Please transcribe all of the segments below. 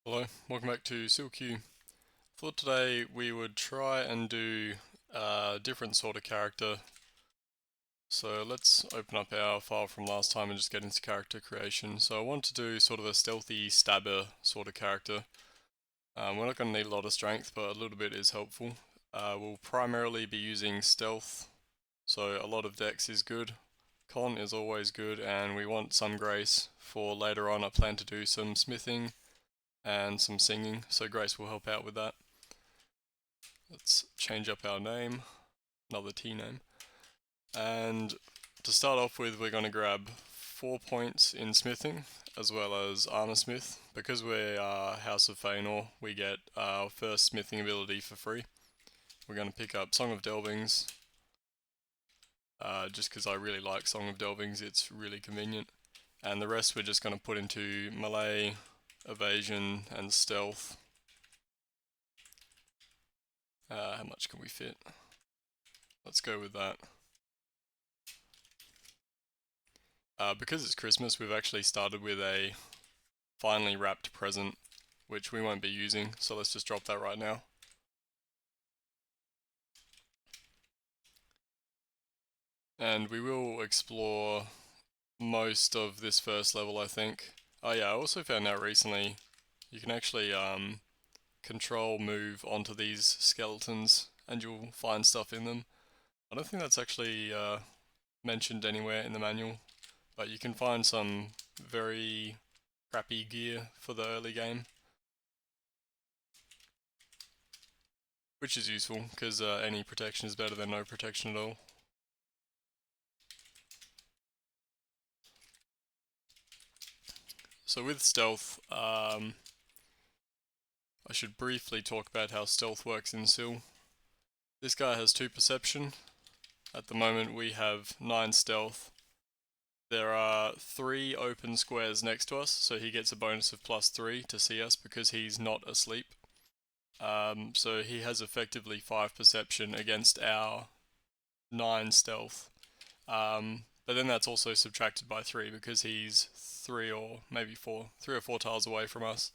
Hello, welcome back to Sil-Q. Thought today we would try and do a different sort of character. So let's open up our file from last time and just get into character creation. So I want to do sort of a stealthy stabber sort of character. We're not going to need a lot of strength, but a little bit is helpful. We'll primarily be using stealth, so a lot of dex is good. Con is always good, and we want some grace for later on. I plan to do some smithing and some singing, so Grace will help out with that. Let's change up our name, another T name. And to start off with, we're going to grab 4 points in smithing, as well as armor smith. Because we're House of Feanor, we get our first smithing ability for free. We're going to pick up Song of Delvings, just because I really like Song of Delvings, it's really convenient. And the rest we're just going to put into melee, evasion, and stealth. How much can we fit? Let's go with that. Because it's Christmas, we've actually started with a finely wrapped present, which we won't be using, so let's just drop that right now. And we will explore most of this first level, I think. Oh yeah, I also found out recently you can actually control move onto these skeletons and you'll find stuff in them. I don't think that's actually mentioned anywhere in the manual, but you can find some very crappy gear for the early game, which is useful because any protection is better than no protection at all. So with stealth, I should briefly talk about how stealth works in Sil. This guy has 2 perception. At the moment we have 9 stealth. There are 3 open squares next to us, so he gets a bonus of +3 to see us because he's not asleep. So he has effectively 5 perception against our 9 stealth. But then that's also subtracted by 3 because he's 3 or maybe 4, 3 or 4 tiles away from us.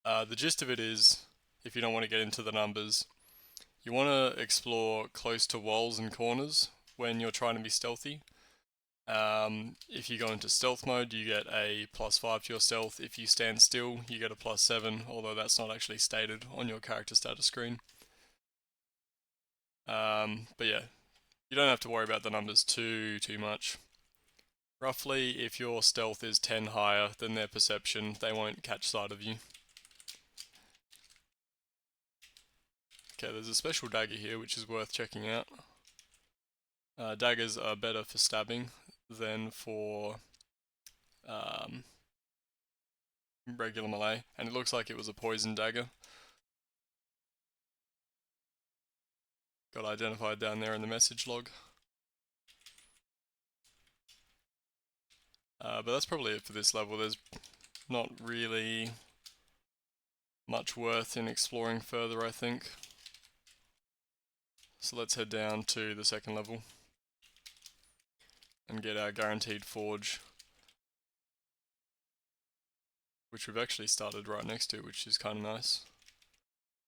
The gist of it is, if you don't want to get into the numbers, you want to explore close to walls and corners when you're trying to be stealthy. If you go into stealth mode, you get a +5 to your stealth. If you stand still, you get a +7, although that's not actually stated on your character status screen. But yeah, you don't have to worry about the numbers too much. Roughly, if your stealth is 10 higher than their perception, they won't catch sight of you. Okay, there's a special dagger here which is worth checking out. Daggers are better for stabbing than for regular melee, and it looks like it was a poison dagger. Got identified down there in the message log. But that's probably it for this level. There's not really much worth in exploring further, I think. So let's head down to the second level and get our guaranteed forge, which we've actually started right next to, which is kind of nice.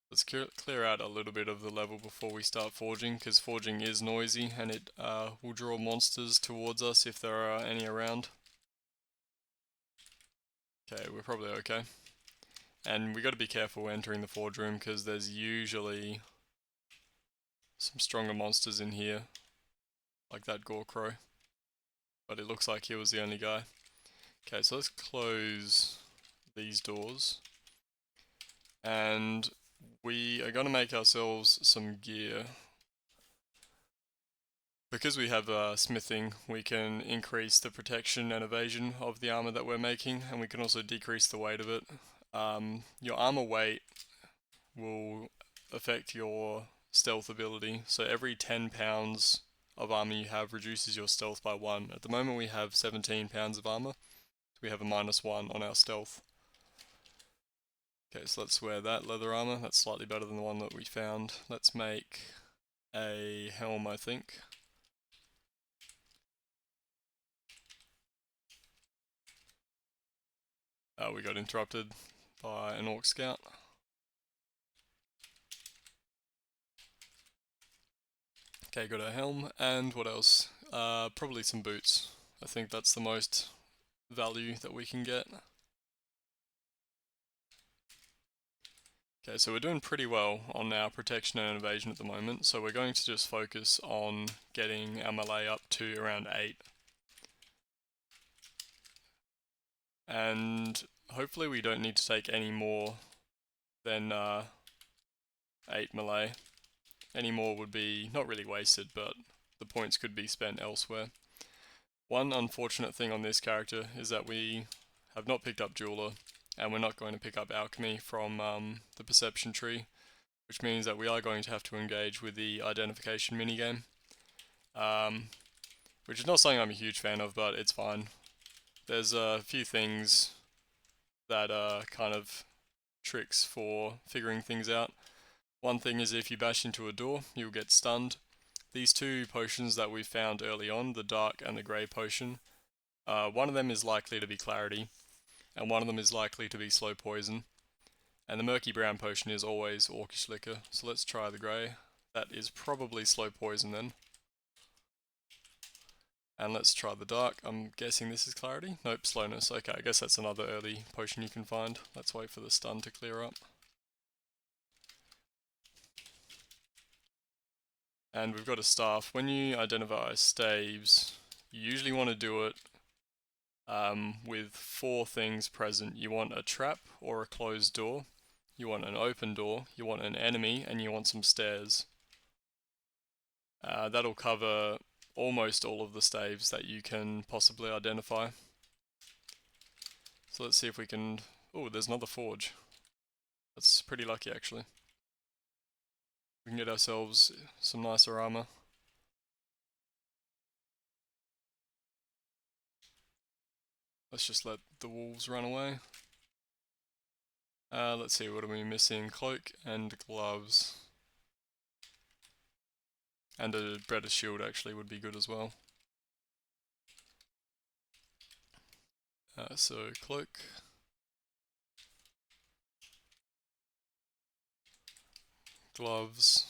Let's clear out a little bit of the level before we start forging, because forging is noisy and it will draw monsters towards us if there are any around. Okay, we're probably okay. And we got to be careful entering the forge room because there's usually some stronger monsters in here, like that gore crow. But it looks like he was the only guy. Okay, so let's close these doors. And we are going to make ourselves some gear. Because we have smithing, we can increase the protection and evasion of the armor that we're making, and we can also decrease the weight of it. Your armor weight will affect your stealth ability, so every 10 pounds of armor you have reduces your stealth by 1. At the moment we have 17 pounds of armor, so we have a -1 on our stealth. Okay, so let's wear that leather armor. That's slightly better than the one that we found. Let's make a helm, I think. We got interrupted by an Orc Scout. Okay, got our helm, and what else? Probably some boots. I think that's the most value that we can get. Okay, so we're doing pretty well on our protection and evasion at the moment, so we're going to just focus on getting our melee up to around 8. And hopefully we don't need to take any more than 8 melee. Any more would be not really wasted, but the points could be spent elsewhere. One unfortunate thing on this character is that we have not picked up Jeweler, and we're not going to pick up Alchemy from the Perception Tree, which means that we are going to have to engage with the Identification minigame, which is not something I'm a huge fan of, but it's fine. There's a few things that are kind of tricks for figuring things out. One thing is if you bash into a door, you'll get stunned. These 2 potions that we found early on, the Dark and the Grey potion, one of them is likely to be Clarity, and one of them is likely to be Slow Poison. And the Murky Brown potion is always Orcish Liquor, so let's try the Grey. That is probably Slow Poison then. And let's try the Dark. I'm guessing this is Clarity? Nope, Slowness. Okay, I guess that's another early potion you can find. Let's wait for the stun to clear up. And we've got a staff. When you identify staves, you usually want to do it with 4 things present. You want a trap or a closed door, you want an open door, you want an enemy, and you want some stairs. That'll cover almost all of the staves that you can possibly identify. So let's see if we can... Oh, there's another forge. That's pretty lucky actually. We can get ourselves some nicer armor. Let's just let the wolves run away. Let's see, what are we missing? Cloak and gloves. And a better shield actually would be good as well. So cloak. Gloves.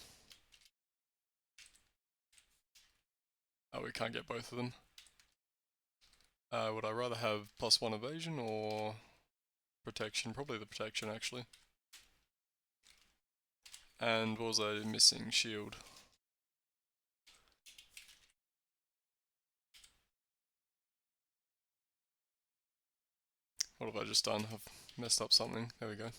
Oh, we can't get both of them. Would I rather have +1 evasion or protection? Probably the protection actually. And what was I missing? Shield. What have I just done? I've messed up something. There we go.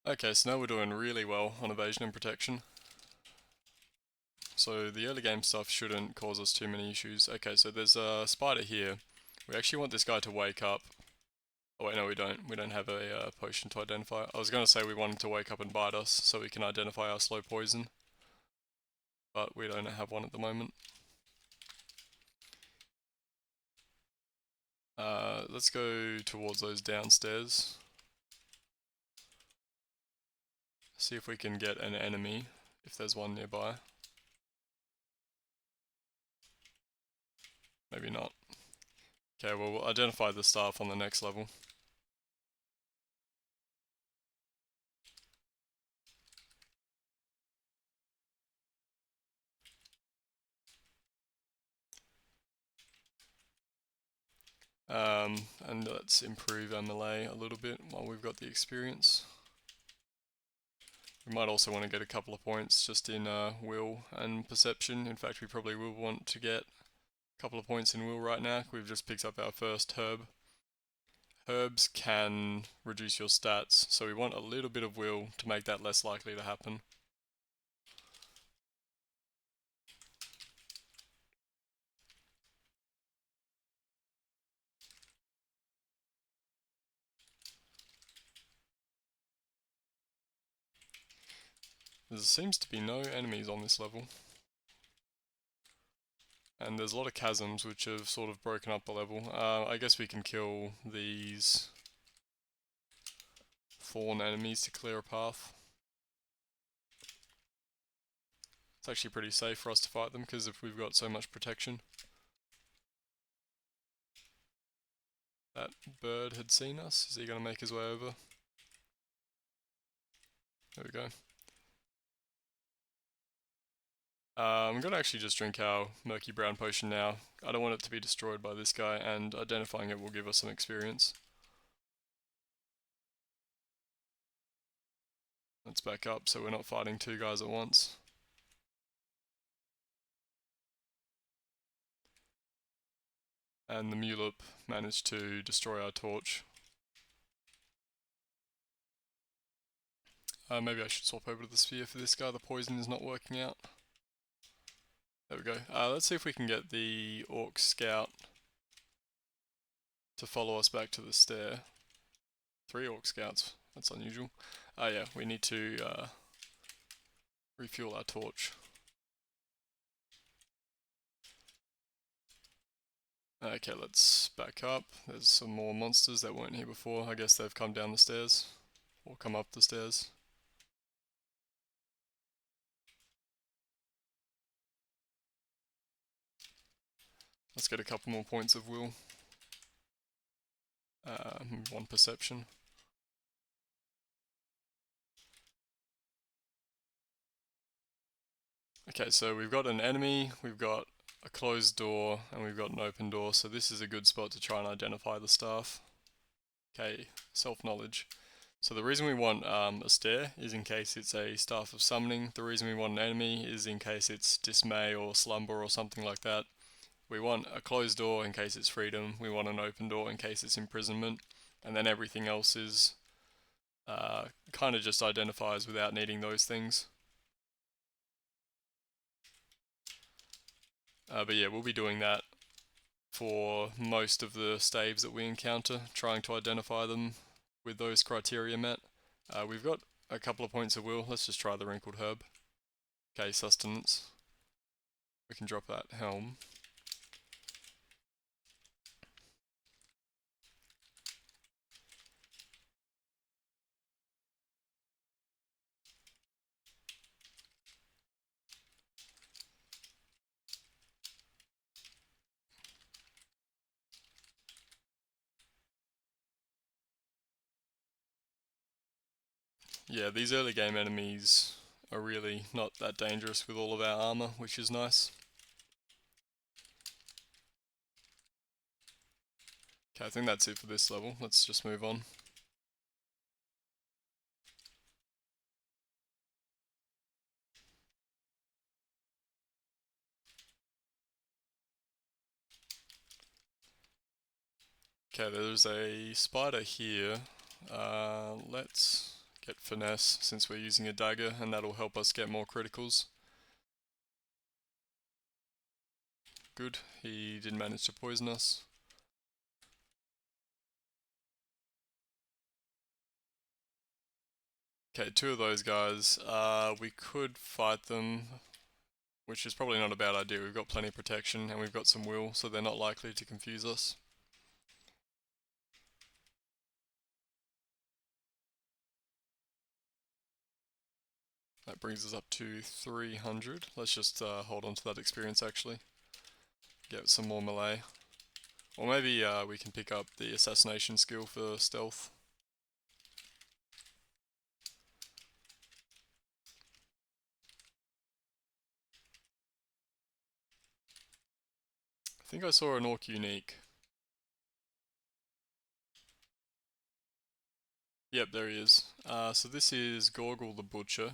Okay, so now we're doing really well on evasion and protection. So the early game stuff shouldn't cause us too many issues. Okay, so there's a spider here. We actually want this guy to wake up. Oh wait, no we don't. We don't have a potion to identify. I was going to say we want him to wake up and bite us so we can identify our slow poison. But we don't have one at the moment. Let's go towards those downstairs. See if we can get an enemy, if there's one nearby. Maybe not. Okay, well we'll identify the staff on the next level. And let's improve our melee a little bit while we've got the experience. We might also want to get a couple of points just in will and perception. In fact, we probably will want to get a couple of points in will right now. We've just picked up our first herb. Herbs can reduce your stats, so we want a little bit of will to make that less likely to happen. There seems to be no enemies on this level. And there's a lot of chasms which have sort of broken up the level. I guess we can kill these thorn enemies to clear a path. It's actually pretty safe for us to fight them because if we've got so much protection. that bird had seen us. Is he going to make his way over? There we go. I'm going to actually just drink our murky brown potion now. I don't want it to be destroyed by this guy, and identifying it will give us some experience. Let's back up so we're not fighting two guys at once. And the Mulip managed to destroy our torch. Maybe I should swap over to the spear for this guy. The poison is not working out. There we go. Let's see if we can get the Orc Scout to follow us back to the stair. 3 Orc Scouts. That's unusual. Yeah, we need to refuel our torch. Okay, let's back up. There's some more monsters that weren't here before. I guess they've come down the stairs. Or come up the stairs. Let's get a couple more points of will. 1 perception. Okay, so we've got an enemy, we've got a closed door, and we've got an open door, so this is a good spot to try and identify the staff. Okay, self-knowledge. So the reason we want a stair is in case it's a staff of summoning. The reason we want an enemy is in case it's dismay or slumber or something like that. We want a closed door in case it's freedom. We want an open door in case it's imprisonment. And then everything else is kind of just identifies without needing those things. But yeah, we'll be doing that for most of the staves that we encounter, trying to identify them with those criteria met. We've got a couple of points of will. Let's just try the wrinkled herb. Okay, sustenance. We can drop that helm. Yeah, these early game enemies are really not that dangerous with all of our armor, which is nice. Okay, I think that's it for this level. Let's just move on. Okay, there's a spider here. Let's get finesse since we're using a dagger, and that'll help us get more criticals. Good, he didn't manage to poison us. Okay, 2 of those guys, we could fight them, which is probably not a bad idea. We've got plenty of protection and we've got some will, so they're not likely to confuse us. That brings us up to 300. Let's just hold on to that experience actually. Get some more melee. Or maybe we can pick up the assassination skill for stealth. I think I saw an orc unique. Yep, there he is. So this is Gorgle the Butcher.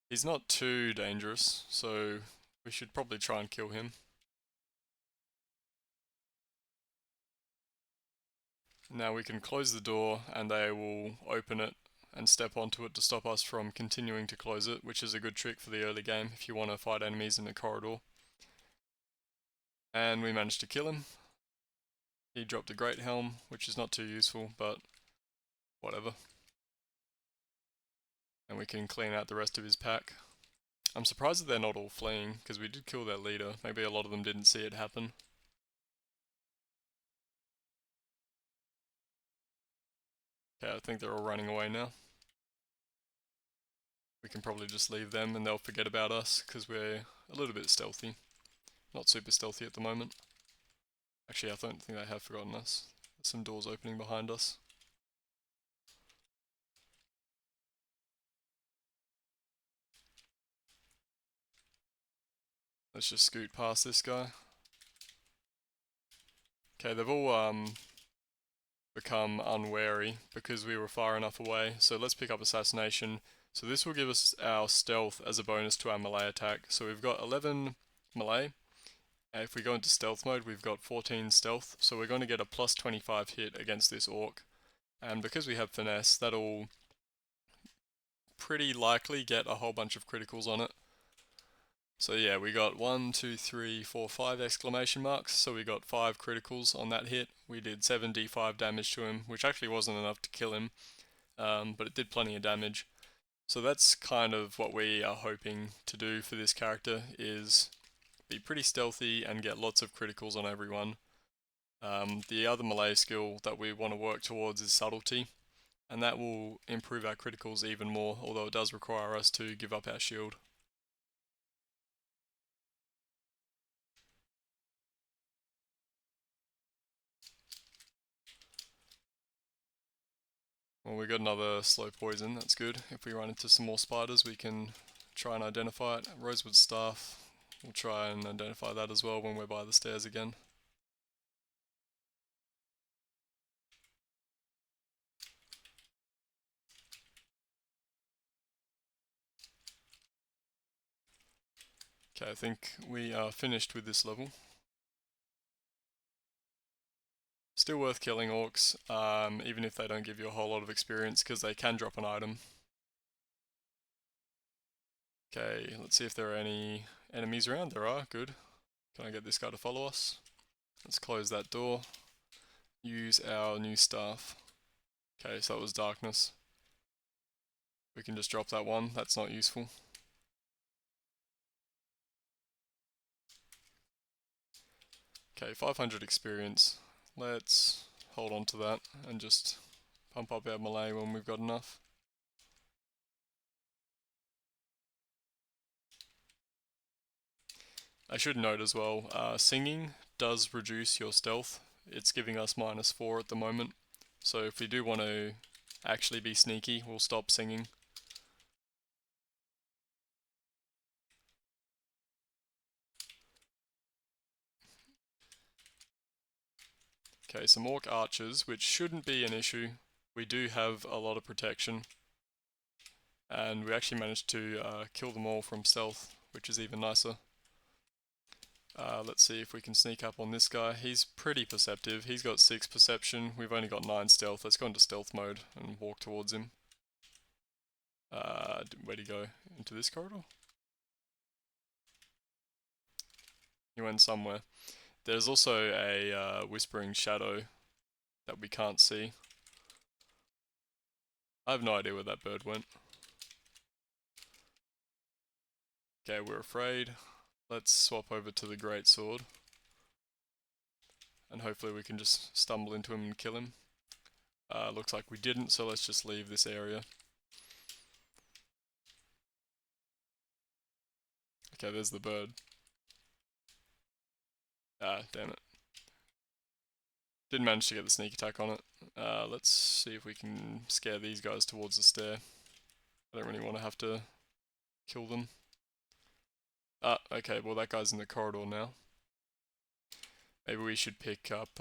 He's not too dangerous, so we should probably try and kill him. Now we can close the door and they will open it and step onto it to stop us from continuing to close it, which is a good trick for the early game if you want to fight enemies in a corridor. And we managed to kill him. He dropped a great helm, which is not too useful, but whatever. And we can clean out the rest of his pack. I'm surprised that they're not all fleeing, because we did kill their leader. Maybe a lot of them didn't see it happen. Okay, I think they're all running away now. We can probably just leave them and they'll forget about us, because we're a little bit stealthy. Not super stealthy at the moment. Actually, I don't think they have forgotten us. There's some doors opening behind us. Let's just scoot past this guy. Okay, they've all become unwary because we were far enough away. So let's pick up Assassination. So this will give us our stealth as a bonus to our melee attack. So we've got 11 melee. If we go into stealth mode, we've got 14 stealth. So we're going to get a plus 25 hit against this orc. And because we have finesse, that'll pretty likely get a whole bunch of criticals on it. So yeah, we got 1, 2, 3, 4, 5 exclamation marks. So we got 5 criticals on that hit. We did 7d5 damage to him, which actually wasn't enough to kill him, but it did plenty of damage. So that's kind of what we are hoping to do for this character, is be pretty stealthy and get lots of criticals on everyone. The other melee skill that we want to work towards is subtlety, and that will improve our criticals even more, although it does require us to give up our shield. Well, we got another slow poison, that's good. If we run into some more spiders, we can try and identify it. Rosewood staff, we'll try and identify that as well when we're by the stairs again. Okay, I think we are finished with this level. Still worth killing orcs, even if they don't give you a whole lot of experience, because they can drop an item. Okay, let's see if there are any enemies around. There are, good. Can I get this guy to follow us? Let's close that door. Use our new staff. Okay, so that was darkness. We can just drop that one, that's not useful. Okay, 500 experience. Let's hold on to that and just pump up our melee when we've got enough. I should note as well, singing does reduce your stealth. It's giving us -4 at the moment. So if we do want to actually be sneaky, we'll stop singing. Okay, some orc archers, which shouldn't be an issue. We do have a lot of protection. And we actually managed to kill them all from stealth, which is even nicer. Let's see if we can sneak up on this guy. He's pretty perceptive. He's got 6 perception. We've only got 9 stealth. Let's go into stealth mode and walk towards him. Where'd he go? Into this corridor? He went somewhere. There's also a whispering shadow that we can't see. I have no idea where that bird went. Okay, we're afraid. Let's swap over to the greatsword. And hopefully we can just stumble into him and kill him. Looks like we didn't, so let's just leave this area. Okay, there's the bird. Ah, damn it. Didn't manage to get the sneak attack on it. Let's see if we can scare these guys towards the stair. I don't really want to have to kill them. Ah, okay, well that guy's in the corridor now. Maybe we should pick up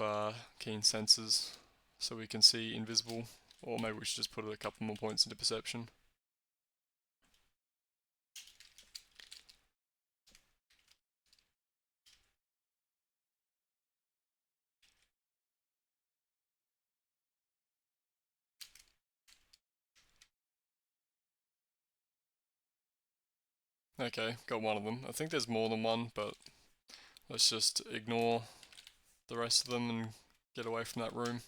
keen senses so we can see invisible. Or maybe we should just put a couple more points into perception. Okay, got one of them. I think there's more than one, but let's just ignore the rest of them and get away from that room.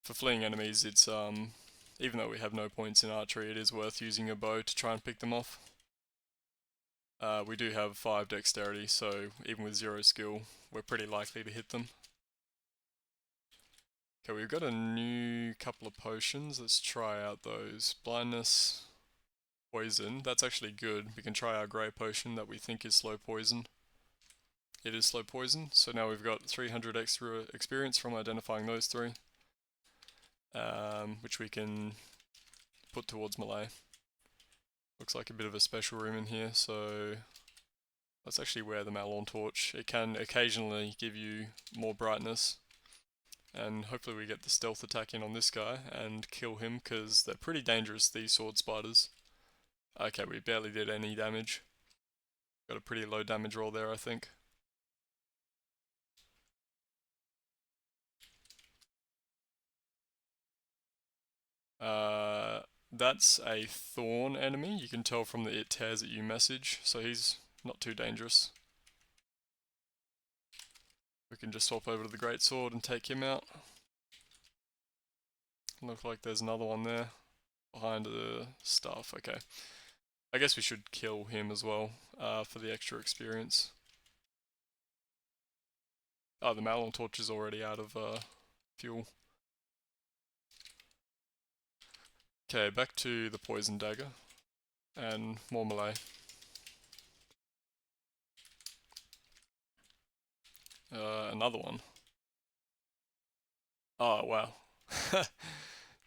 For fleeing enemies, it's even though we have no points in archery, it is worth using a bow to try and pick them off. We do have 5 dexterity, so even with 0 skill, we're pretty likely to hit them. Okay, we've got a new couple of potions. Let's try out those. Blindness, poison. That's actually good. We can try our grey potion that we think is slow poison. It is slow poison, so now we've got 300 extra experience from identifying those three, which we can put towards melee. Looks like a bit of a special room in here, so let's actually wear the Malorn torch. It can occasionally give you more brightness, and hopefully we get the stealth attack in on this guy and kill him, because they're pretty dangerous, these sword spiders. Okay, we barely did any damage. Got a pretty low damage roll there, I think. That's a thorn enemy. You can tell from the "it tears at you" message, so he's not too dangerous. We can just swap over to the greatsword and take him out. Looks like there's another one there behind the stuff. Okay, I guess we should kill him as well for the extra experience. Oh, the Malorn torch is already out of fuel. Okay, back to the poison dagger and more melee. Another one. Oh, wow.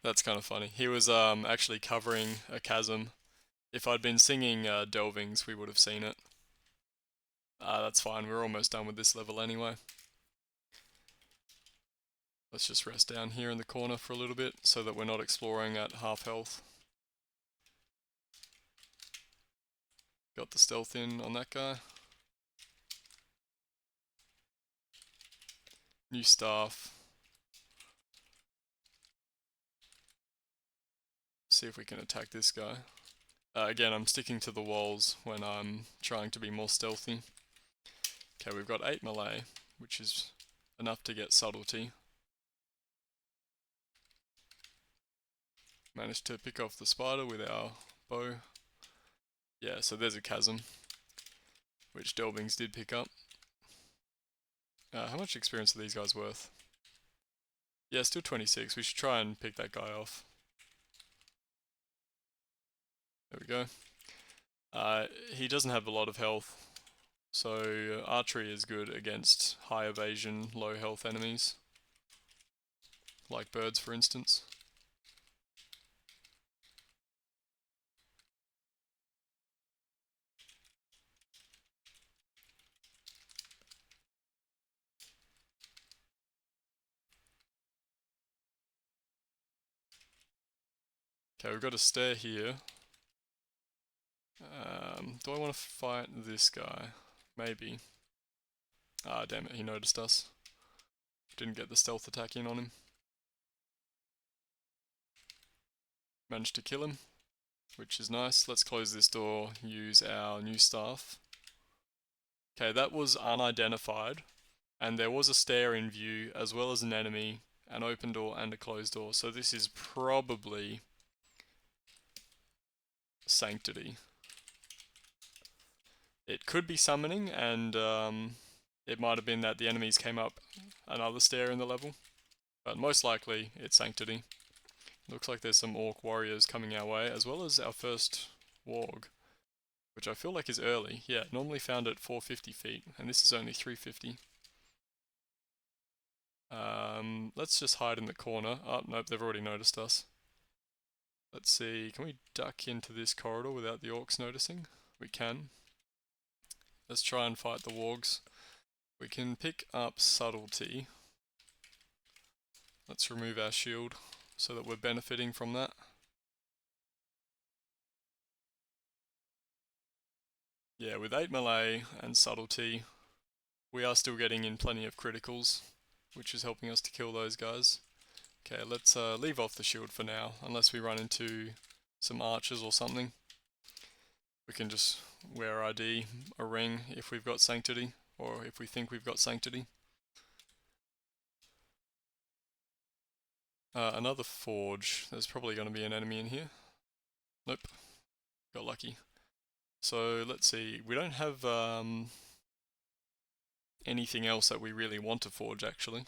That's kind of funny. He was actually covering a chasm. If I'd been singing Delvings, we would have seen it. That's fine, we're almost done with this level anyway. Let's just rest down here in the corner for a little bit so that we're not exploring at half health. Got the stealth in on that guy. New staff. See if we can attack this guy. Again, I'm sticking to the walls when I'm trying to be more stealthy. Okay, we've got 8 melee, which is enough to get subtlety. Managed to pick off the spider with our bow. Yeah, so there's a chasm, which Delvings did pick up. How much experience are these guys worth? Yeah, still 26. We should try and pick that guy off. There we go. He doesn't have a lot of health, so archery is good against high evasion, low health enemies. Like birds, for instance. Okay, we've got a stair here. Do I want to fight this guy? Maybe. Ah, damn it, he noticed us. Didn't get the stealth attack in on him. Managed to kill him, which is nice. Let's close this door, use our new staff. Okay, that was unidentified, and there was a stair in view, as well as an enemy, an open door and a closed door, so this is probably Sanctity. It could be summoning, and it might have been that the enemies came up another stair in the level, but most likely it's Sanctity. Looks like there's some orc warriors coming our way, as well as our first warg, which I feel like is early. Yeah, normally found at 450 feet, and this is only 350. Let's just hide in the corner. Oh, nope, they've already noticed us. Let's see, can we duck into this corridor without the orcs noticing? We can. Let's try and fight the wargs. We can pick up subtlety. Let's remove our shield so that we're benefiting from that. Yeah, with 8 melee and subtlety, we are still getting in plenty of criticals, which is helping us to kill those guys. Okay, let's leave off the shield for now, unless we run into some archers or something. We can just wear ID, a ring, if we've got Sanctity, or if we think we've got Sanctity. Another forge. There's probably going to be an enemy in here. Nope. Got lucky. So let's see. We don't have anything else that we really want to forge, actually.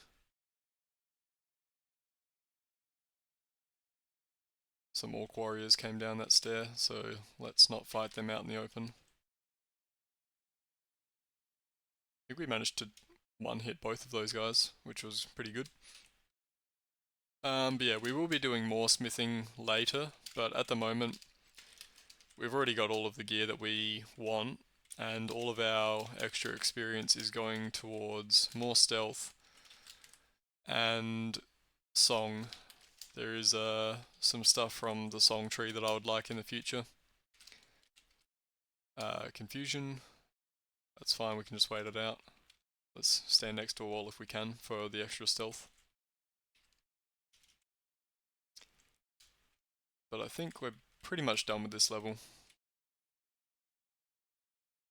Some orc warriors came down that stair, so let's not fight them out in the open. I think we managed to one-hit both of those guys, which was pretty good. But yeah, we will be doing more smithing later, but at the moment we've already got all of the gear that we want, and all of our extra experience is going towards more stealth and song. There is some stuff from the song tree that I would like in the future. Confusion, that's fine, we can just wait it out. Let's stand next to a wall if we can for the extra stealth. But I think we're pretty much done with this level.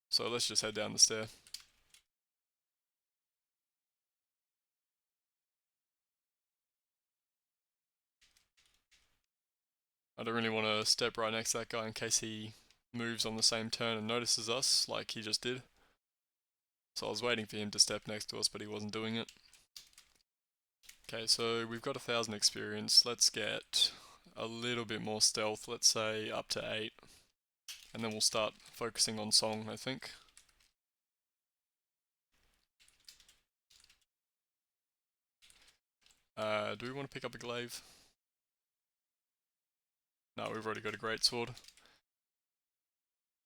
So let's just head down the stair. I don't really want to step right next to that guy in case he moves on the same turn and notices us like he just did. So I was waiting for him to step next to us, but he wasn't doing it. Okay, so we've got 1,000 experience. Let's get a little bit more stealth, let's say up to 8. And then we'll start focusing on song, I think. Do we want to pick up a glaive? No, we've already got a greatsword.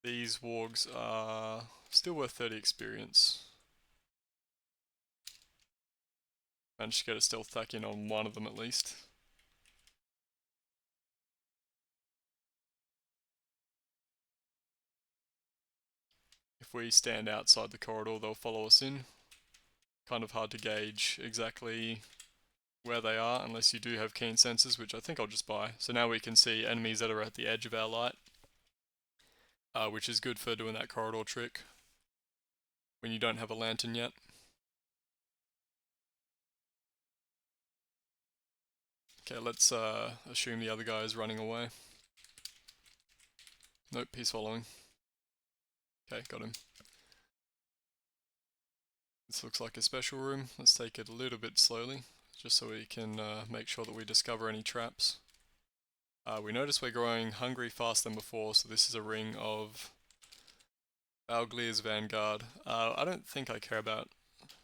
These wargs are still worth 30 experience. Managed to get a stealth attack in on one of them at least. If we stand outside the corridor, they'll follow us in. Kind of hard to gauge exactly where they are unless you do have keen senses, which I think I'll just buy. So now we can see enemies that are at the edge of our light, which is good for doing that corridor trick when you don't have a lantern yet. Okay, let's assume the other guy is running away. Nope, he's following. Okay, got him. This looks like a special room. Let's take it a little bit slowly, just so we can make sure that we discover any traps. We notice we're growing hungry faster than before, so this is a ring of Alglir's Vanguard. I don't think I care about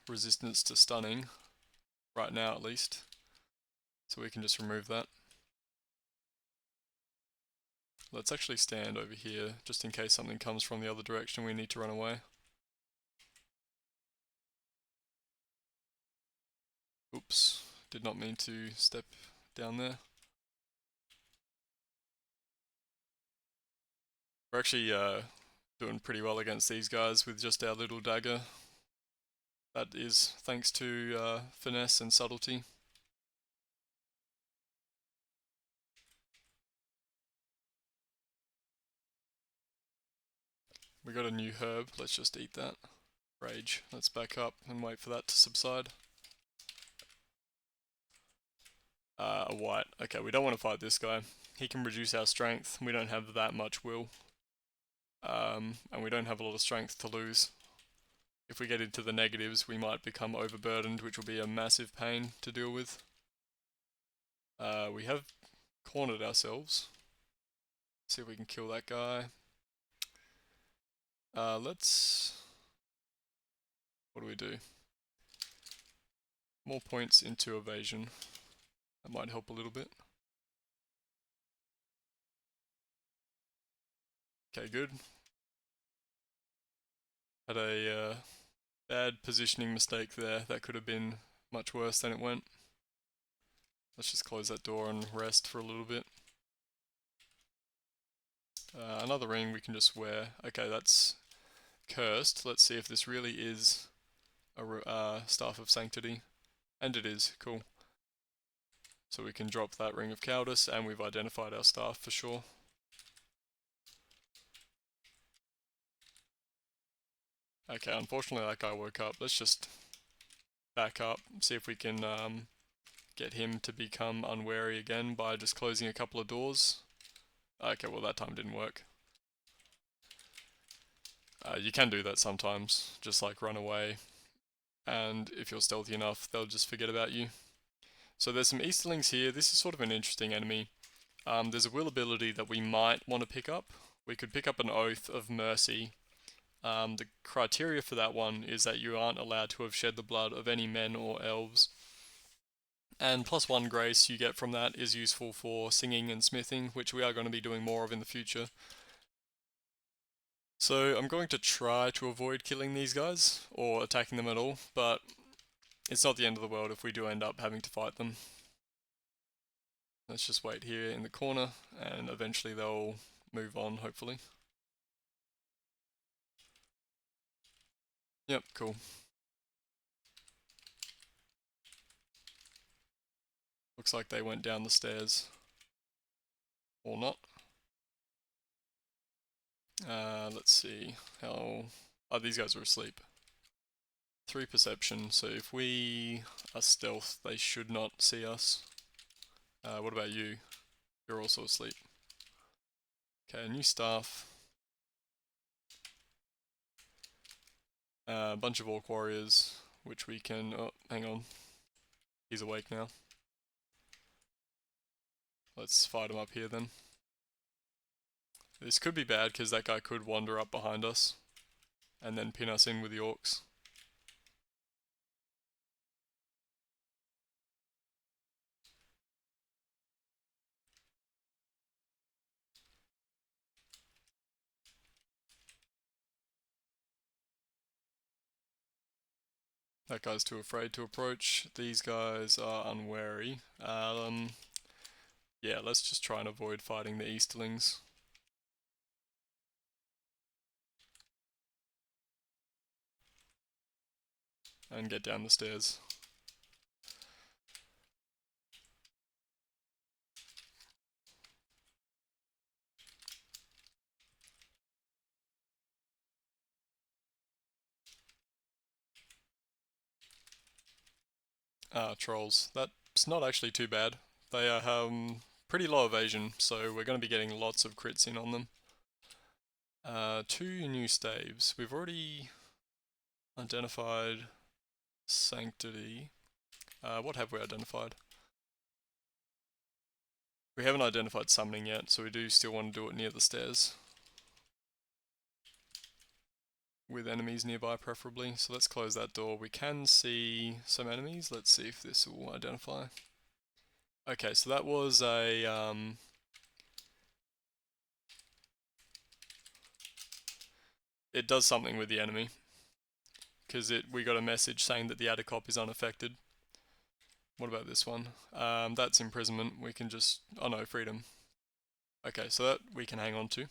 resistance to stunning, right now at least, so we can just remove that. Let's actually stand over here, just in case something comes from the other direction we need to run away. Oops, did not mean to step down there. We're actually doing pretty well against these guys with just our little dagger. That is thanks to finesse and subtlety. We got a new herb, let's just eat that. Rage, let's back up and wait for that to subside. A white, okay, we don't want to fight this guy. He can reduce our strength, we don't have that much will. And we don't have a lot of strength to lose. If we get into the negatives, we might become overburdened, which will be a massive pain to deal with. We have cornered ourselves. See if we can kill that guy. Let's... What do we do? More points into evasion. That might help a little bit. Okay, good. Had a bad positioning mistake there. That could have been much worse than it went. Let's just close that door and rest for a little bit. Another ring we can just wear. Okay, that's cursed. Let's see if this really is a Staff of Sanctity. And it is, cool. So we can drop that Ring of Cowardice, and we've identified our staff for sure. Okay, unfortunately that guy woke up. Let's just back up, see if we can get him to become unwary again by just closing a couple of doors. Okay, well that time didn't work. You can do that sometimes, just like run away, and if you're stealthy enough, they'll just forget about you. So there's some Easterlings here. This is sort of an interesting enemy. there's a will ability that we might want to pick up. We could pick up an Oath of Mercy. The criteria for that one is that you aren't allowed to have shed the blood of any men or elves. And +1 grace you get from that is useful for singing and smithing, which we are going to be doing more of in the future. So I'm going to try to avoid killing these guys, or attacking them at all, but it's not the end of the world if we do end up having to fight them. Let's just wait here in the corner, and eventually they'll move on, hopefully. Yep, cool. Looks like they went down the stairs. Or not. Let's see how... Oh, these guys are asleep. 3 perception, so if we are stealth, they should not see us. What about you? You're also asleep. Okay, new staff. A bunch of orc warriors, which we can... Oh, hang on. He's awake now. Let's fight him up here then. This could be bad because that guy could wander up behind us and then pin us in with the orcs. That guy's too afraid to approach. These guys are unwary. Yeah, let's just try and avoid fighting the Easterlings. And get down the stairs. Trolls. That's not actually too bad. They are pretty low evasion, so we're going to be getting lots of crits in on them. 2 new staves. We've already identified Sanctity. What have we identified? We haven't identified Summoning yet, so we do still want to do it near the stairs. With enemies nearby preferably, so let's close that door. We can see some enemies, let's see if this will identify. Okay, so that was a... It does something with the enemy, because we got a message saying that the Addercop is unaffected. What about this one? That's imprisonment, we can just... Oh no, freedom. Okay, so that we can hang on to.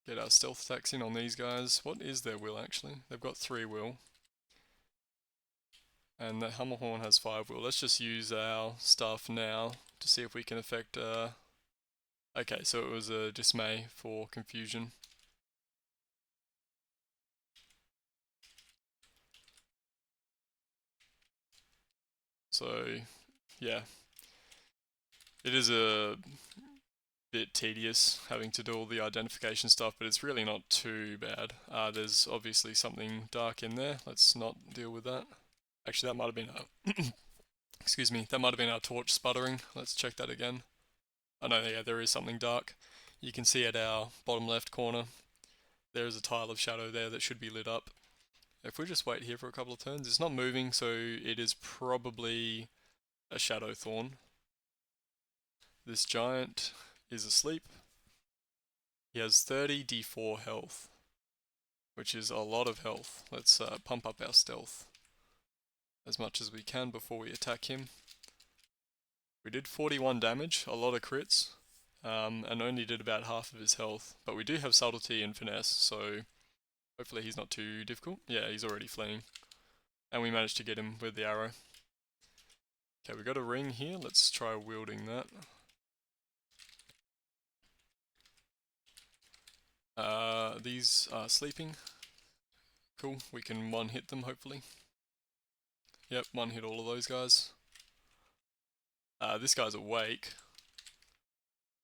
Get our stealth attacks in on these guys. What is their will actually? They've got 3 will. And the Hammerhorn has 5 will. Let's just use our stuff now to see if we can affect... Okay, so it was a dismay for confusion. So, yeah. It is a bit tedious having to do all the identification stuff, but it's really not too bad. There's obviously something dark in there. Let's not deal with that. Actually, that might have been our... Excuse me, that might have been our torch sputtering. Let's check that again. Oh no, yeah, there is something dark. You can see at our bottom left corner, there is a tile of shadow there that should be lit up. If we just wait here for a couple of turns, it's not moving, so it is probably a shadow thorn. This giant is asleep. He has 30 d4 health, which is a lot of health. Let's pump up our stealth as much as we can before we attack him. We did 41 damage, a lot of crits, and only did about half of his health. But we do have subtlety and finesse, so hopefully he's not too difficult. Yeah, he's already fleeing. And we managed to get him with the arrow. Okay, we got a ring here, let's try wielding that. These are sleeping. Cool, we can one-hit them hopefully. Yep, one-hit all of those guys. This guy's awake.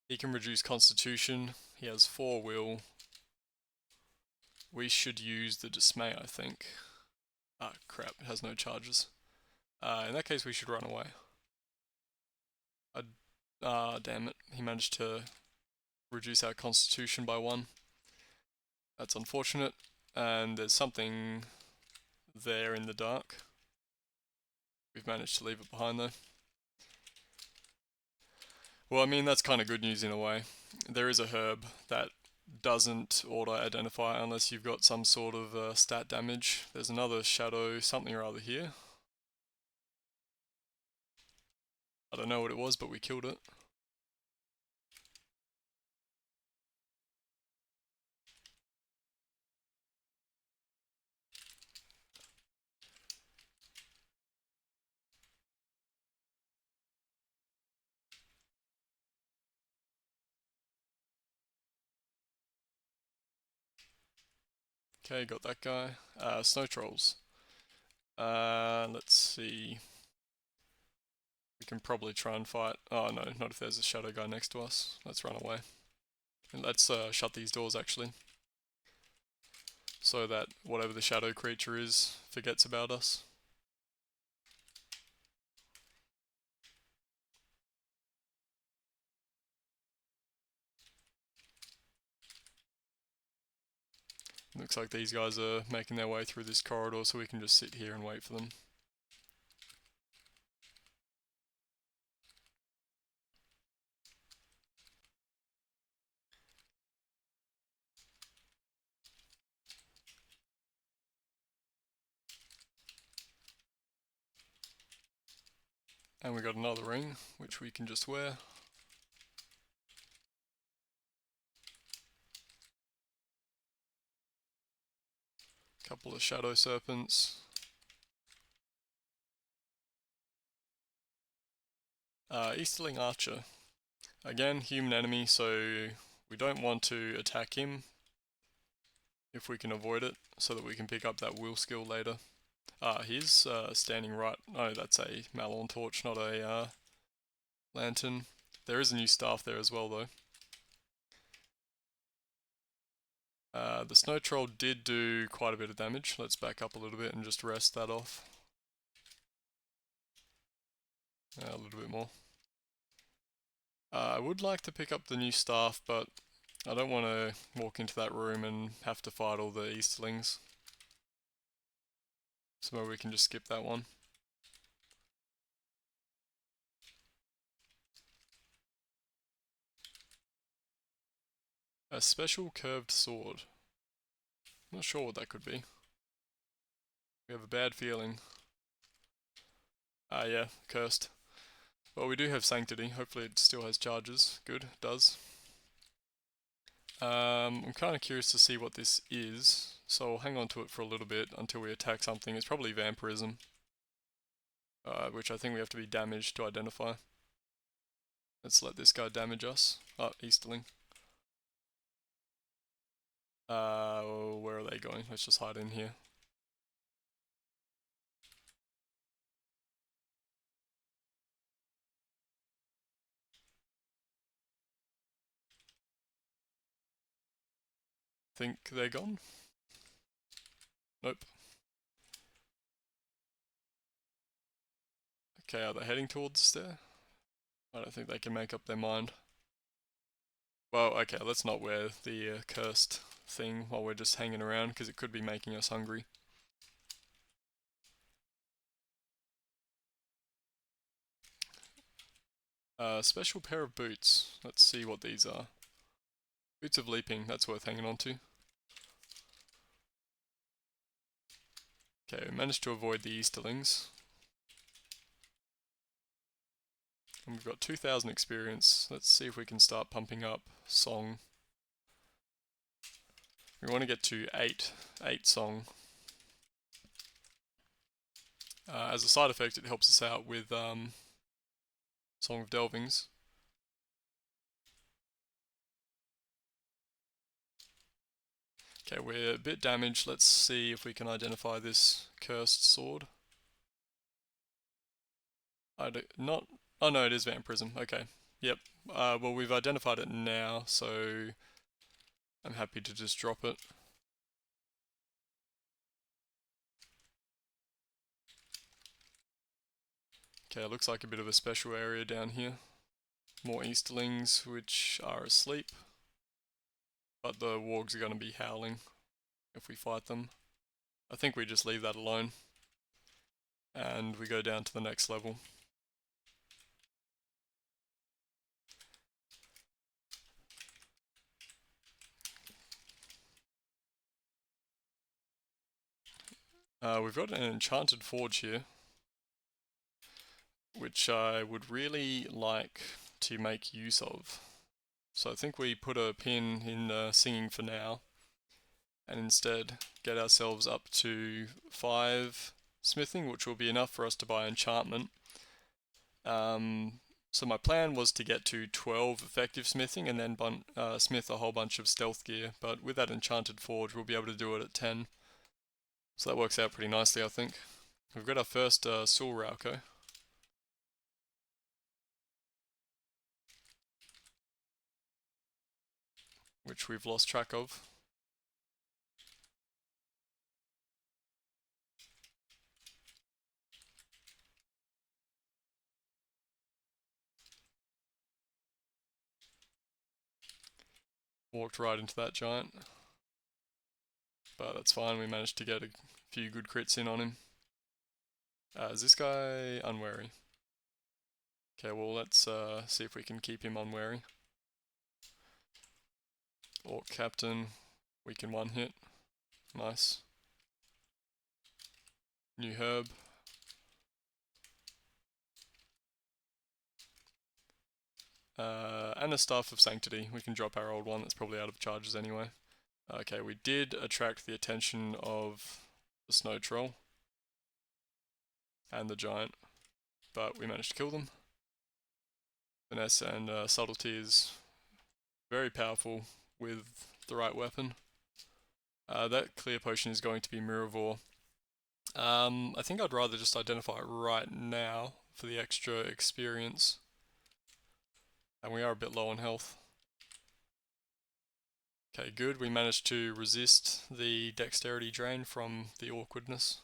He can reduce constitution, he has 4 will. We should use the dismay, I think. Ah, crap, it has no charges. In that case, we should run away. Damn it. He managed to reduce our constitution by 1. That's unfortunate. And there's something there in the dark. We've managed to leave it behind though. Well, I mean, that's kind of good news in a way. There is a herb that doesn't auto-identify unless you've got some sort of stat damage. There's another shadow something or other here. I don't know what it was, but we killed it. Okay, got that guy. Snow trolls. Let's see. We can probably try and fight. Oh no, not if there's a shadow guy next to us. Let's run away. And let's shut these doors actually. So that whatever the shadow creature is forgets about us. Looks like these guys are making their way through this corridor, so we can just sit here and wait for them. And we got another ring, which we can just wear. Couple of shadow serpents. Easterling Archer. Again, human enemy, so we don't want to attack him if we can avoid it, so that we can pick up that will skill later. He's standing right. Oh, that's a Malorn torch, not a lantern. There is a new staff there as well, though. The snow troll did do quite a bit of damage. Let's back up a little bit and just rest that off. A little bit more. I would like to pick up the new staff, but I don't want to walk into that room and have to fight all the Easterlings. So maybe we can just skip that one. A special curved sword. Not sure what that could be. We have a bad feeling. Yeah, cursed. Well, we do have Sanctity. Hopefully it still has charges. Good, it does. I'm kind of curious to see what this is, so I'll hang on to it for a little bit until we attack something. It's probably Vampirism, which I think we have to be damaged to identify. Let's let this guy damage us. Oh, Easterling. Where are they going? Let's just hide in here. Think they're gone? Nope. Okay, are they heading towards there? I don't think they can make up their mind. Well, okay, let's not wear the cursed thing while we're just hanging around, because it could be making us hungry. Special pair of boots. Let's see what these are. Boots of Leaping, that's worth hanging on to. Okay, we managed to avoid the Easterlings. And we've got 2,000 experience. Let's see if we can start pumping up Song. We want to get to 8 Song. As a side effect, it helps us out with Song of Delvings. Okay, we're a bit damaged. Let's see if we can identify this cursed sword. Oh no, it is Vampirism. Okay, yep. Well, we've identified it now, so I'm happy to just drop it. Okay, it looks like a bit of a special area down here. More Easterlings which are asleep, but the wargs are going to be howling if we fight them. I think we just leave that alone and we go down to the next level. We've got an enchanted forge here, which I would really like to make use of. So I think we put a pin in singing for now, and instead get ourselves up to 5 smithing, which will be enough for us to buy enchantment. So my plan was to get to 12 effective smithing and then smith a whole bunch of stealth gear, but with that enchanted forge we'll be able to do it at 10. So that works out pretty nicely, I think. We've got our first Sil-Q, which we've lost track of. Walked right into that giant. But that's fine, we managed to get a few good crits in on him. Is this guy unwary? Okay, well let's see if we can keep him unwary. Orc Captain, we can one hit. Nice. New herb. And a Staff of Sanctity. We can drop our old one, that's probably out of charges anyway. Okay, we did attract the attention of the Snow Troll and the Giant, but we managed to kill them. Finesse and Subtlety is very powerful with the right weapon. That clear potion is going to be Mirrorvore. I think I'd rather just identify it right now for the extra experience. And we are a bit low on health. Okay, good. We managed to resist the dexterity drain from the awkwardness.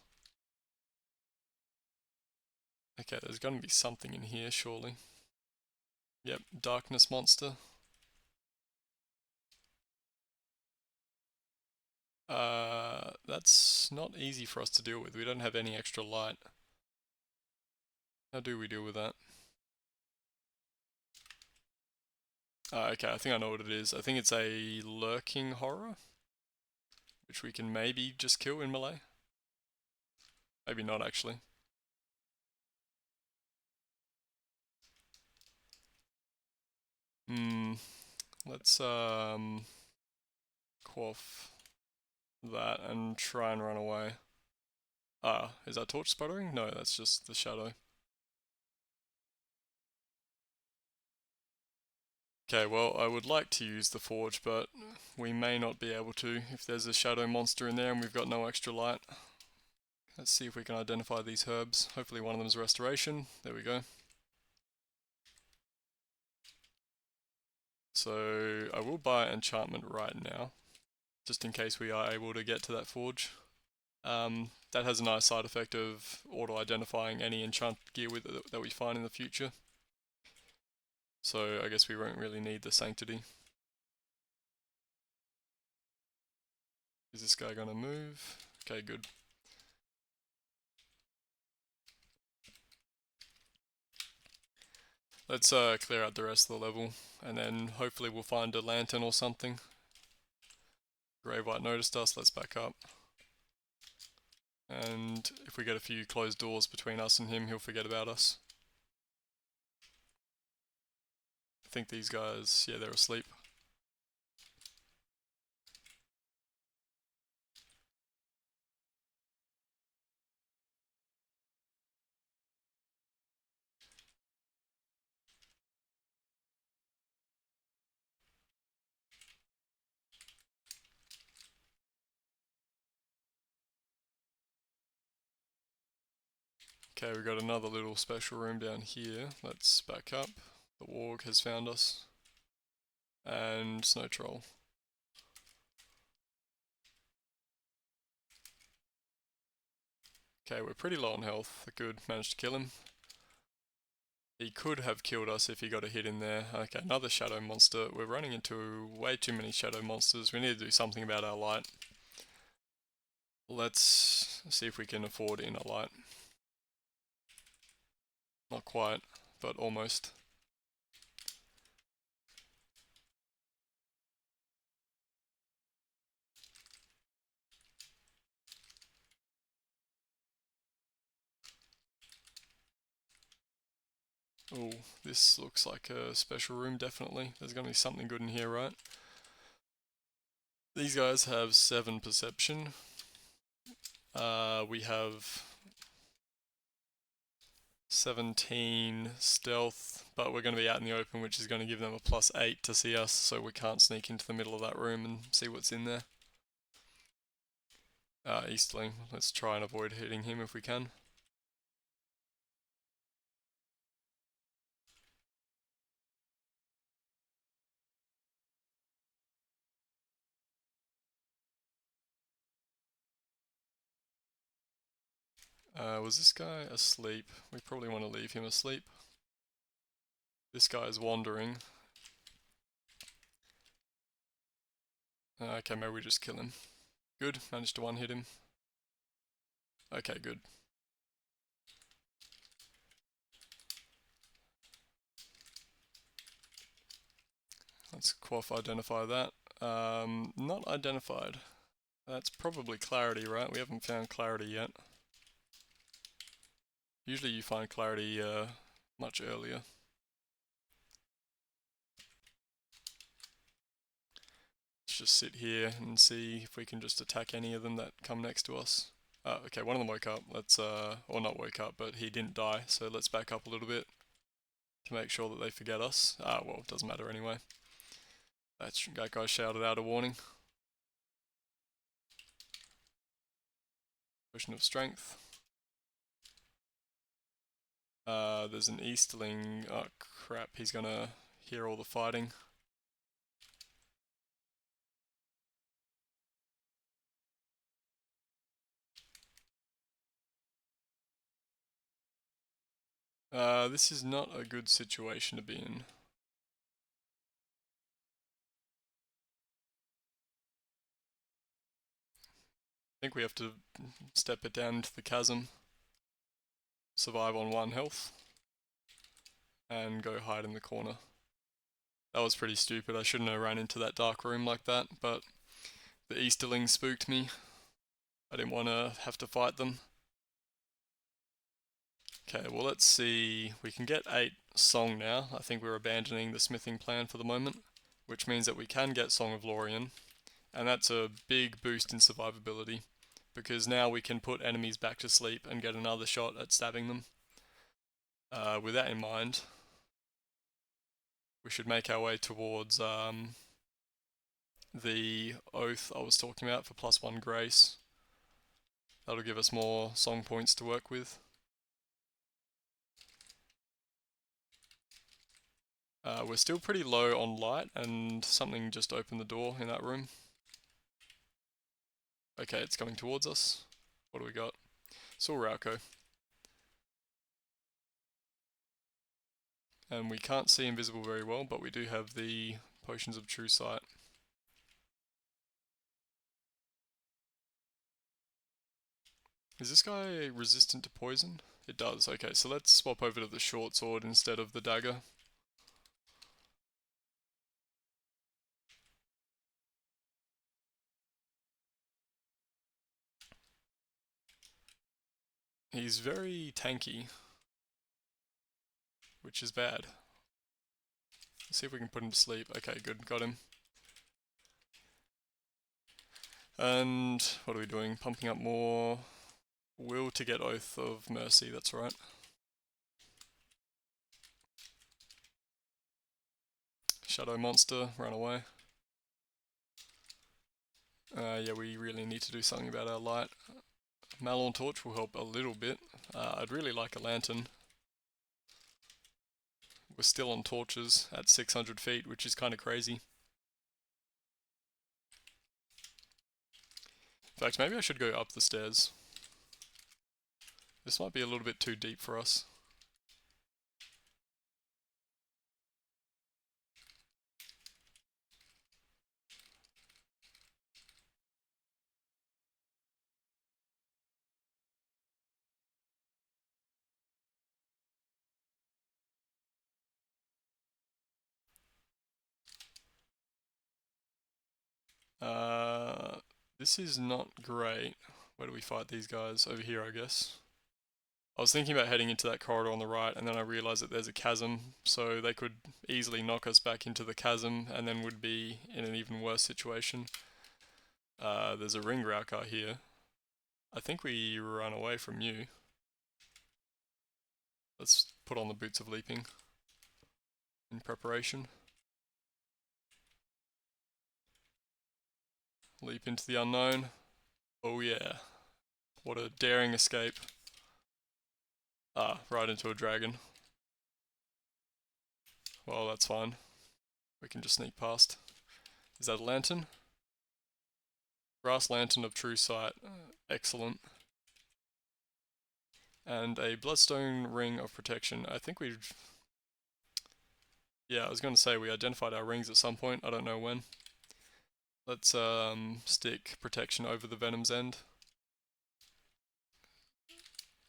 Okay, there's going to be something in here, surely. Yep, darkness monster. That's not easy for us to deal with. We don't have any extra light. How do we deal with that? Okay, I think I know what it is. I think it's a lurking horror, which we can maybe just kill in melee. Maybe not, actually. Let's quaff that and try and run away. Is that torch sputtering? No, that's just the shadow. Okay, well, I would like to use the forge, but we may not be able to if there's a shadow monster in there and we've got no extra light. Let's see if we can identify these herbs. Hopefully one of them is restoration. There we go. So I will buy enchantment right now, just in case we are able to get to that forge. That has a nice side effect of auto-identifying any enchanted gear that we find in the future. So I guess we won't really need the sanctity. Is this guy gonna move? Okay, good. Let's clear out the rest of the level, and then hopefully we'll find a lantern or something. Grave White noticed us, let's back up. And if we get a few closed doors between us and him, he'll forget about us. I think these guys, yeah, they're asleep. Okay, we got another little special room down here. Let's back up. The warg has found us. And Snow Troll. Okay, we're pretty low on health. Good, managed to kill him. He could have killed us if he got a hit in there. Okay, another shadow monster. We're running into way too many shadow monsters. We need to do something about our light. Let's see if we can afford inner light. Not quite, but almost. Oh, this looks like a special room, definitely. There's going to be something good in here, right? These guys have 7 perception. We have 17 stealth, but we're going to be out in the open, which is going to give them a +8 to see us, so we can't sneak into the middle of that room and see what's in there. Easterling, let's try and avoid hitting him if we can. Was this guy asleep? We probably want to leave him asleep. This guy is wandering. Okay, maybe we just kill him. Good, managed to one-hit him. Okay, good. Let's quaff identify that. Not identified. That's probably clarity, right? We haven't found clarity yet. Usually you find clarity much earlier. Let's just sit here and see if we can just attack any of them that come next to us. Okay, one of them woke up. Let's, or not woke up, but he didn't die, so let's back up a little bit to make sure that they forget us. Well, it doesn't matter anyway. That guy shouted out a warning. Potion of strength. There's an Easterling. Oh crap, he's gonna hear all the fighting. This is not a good situation to be in. I think we have to step it down into the chasm, survive on 1 health, and go hide in the corner. That was pretty stupid. I shouldn't have ran into that dark room like that, but the Easterlings spooked me. I didn't want to have to fight them. Okay, well let's see. We can get 8 Song now. I think we're abandoning the smithing plan for the moment, which means that we can get Song of Lorien, and that's a big boost in survivability, because now we can put enemies back to sleep and get another shot at stabbing them. With that in mind, we should make our way towards the oath I was talking about for +1 grace. That'll give us more song points to work with. We're still pretty low on light, and something just opened the door in that room. Okay, it's coming towards us. What do we got? Sil-Q. And we can't see invisible very well, but we do have the potions of true sight. Is this guy resistant to poison? It does. Okay, so let's swap over to the short sword instead of the dagger. He's very tanky, which is bad. Let's see if we can put him to sleep. Okay, good, got him. And what are we doing? Pumping up more will to get Oath of Mercy, that's right. Shadow monster, run away. Yeah, we really need to do something about our light. Malorn Torch will help a little bit. I'd really like a lantern. We're still on torches at 600 feet, which is kind of crazy. In fact, maybe I should go up the stairs. This might be a little bit too deep for us. This is not great. Where do we fight these guys? Over here, I guess. I was thinking about heading into that corridor on the right, and then I realised that there's a chasm, so they could easily knock us back into the chasm, and then would be in an even worse situation. There's a ring Raukar here. I think we run away from you. Let's put on the boots of leaping in preparation. Leap into the unknown. Oh yeah. What a daring escape. Ah, right into a dragon. Well, that's fine. We can just sneak past. Is that a lantern? Brass lantern of true sight. Excellent. And a bloodstone ring of protection. I think we've... Yeah, I was going to say we identified our rings at some point. I don't know when. Let's stick protection over the Venom's End.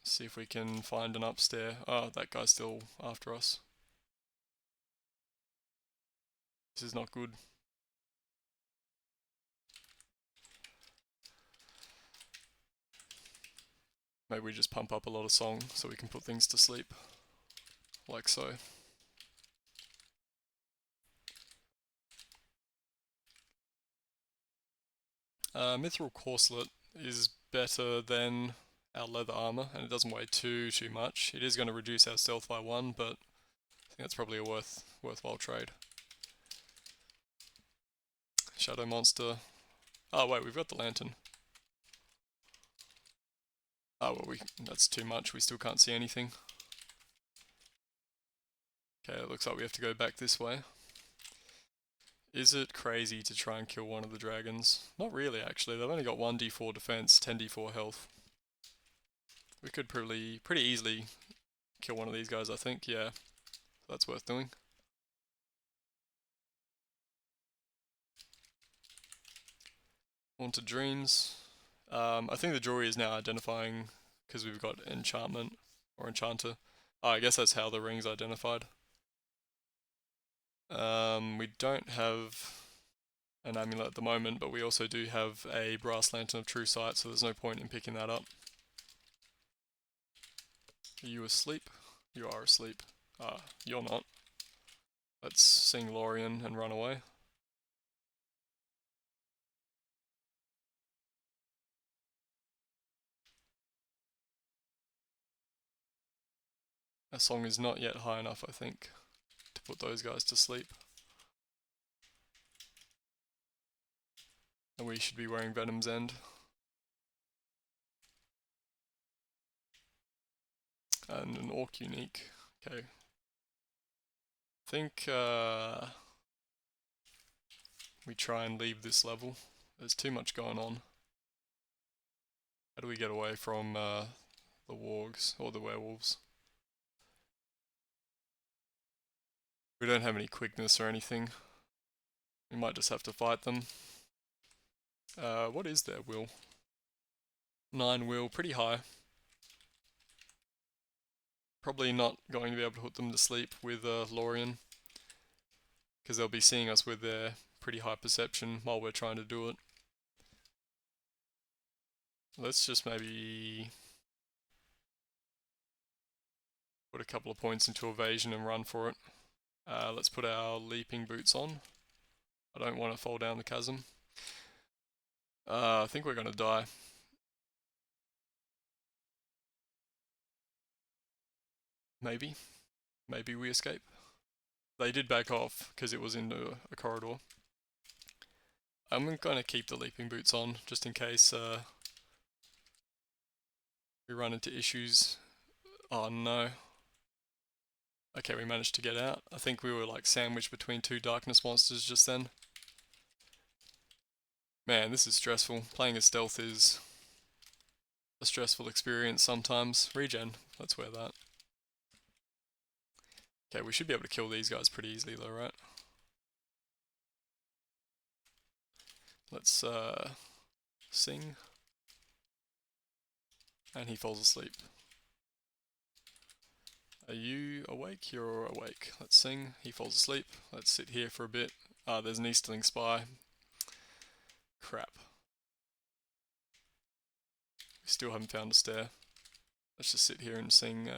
See if we can find an upstair. Oh, that guy's still after us. This is not good. Maybe we just pump up a lot of song so we can put things to sleep. Like so. Mithril Corselet is better than our leather armor, and it doesn't weigh too much. It is going to reduce our stealth by 1, but I think that's probably a worthwhile trade. Shadow monster. Oh wait, we've got the lantern. Oh well, that's too much. We still can't see anything. Okay, it looks like we have to go back this way. Is it crazy to try and kill one of the dragons? Not really, actually. They've only got 1d4 defense, 10d4 health. We could pretty easily kill one of these guys, I think. Yeah, that's worth doing. Haunted Dreams. I think the jury is now identifying because we've got enchantment or enchanter. Oh, I guess that's how the ring's identified. We don't have an amulet at the moment, but we also do have a brass lantern of true sight, so there's no point in picking that up. Are you asleep? You are asleep. Ah, you're not. Let's sing Lorien and run away. Our song is not yet high enough, I think, to put those guys to sleep. And we should be wearing Venom's End. And an Orc unique. Okay. I think we try and leave this level. There's too much going on. How do we get away from the wargs or the werewolves? We don't have any quickness or anything. We might just have to fight them. What is their will? 9 will, pretty high. Probably not going to be able to put them to sleep with Lorien, because they'll be seeing us with their pretty high perception while we're trying to do it. Let's just maybe put a couple of points into evasion and run for it. Let's put our leaping boots on. I don't want to fall down the chasm. I think we're going to die. Maybe. Maybe we escape. They did back off because it was into a corridor. I'm going to keep the leaping boots on just in case we run into issues. Oh no. Okay, we managed to get out. I think we were like sandwiched between 2 darkness monsters just then. Man, this is stressful. Playing as stealth is a stressful experience sometimes. Regen, let's wear that. Okay, we should be able to kill these guys pretty easily though, right? Let's sing. And he falls asleep. Are you awake? You're awake. Let's sing. He falls asleep. Let's sit here for a bit. There's an Easterling spy. Crap. We still haven't found a stair. Let's just sit here and sing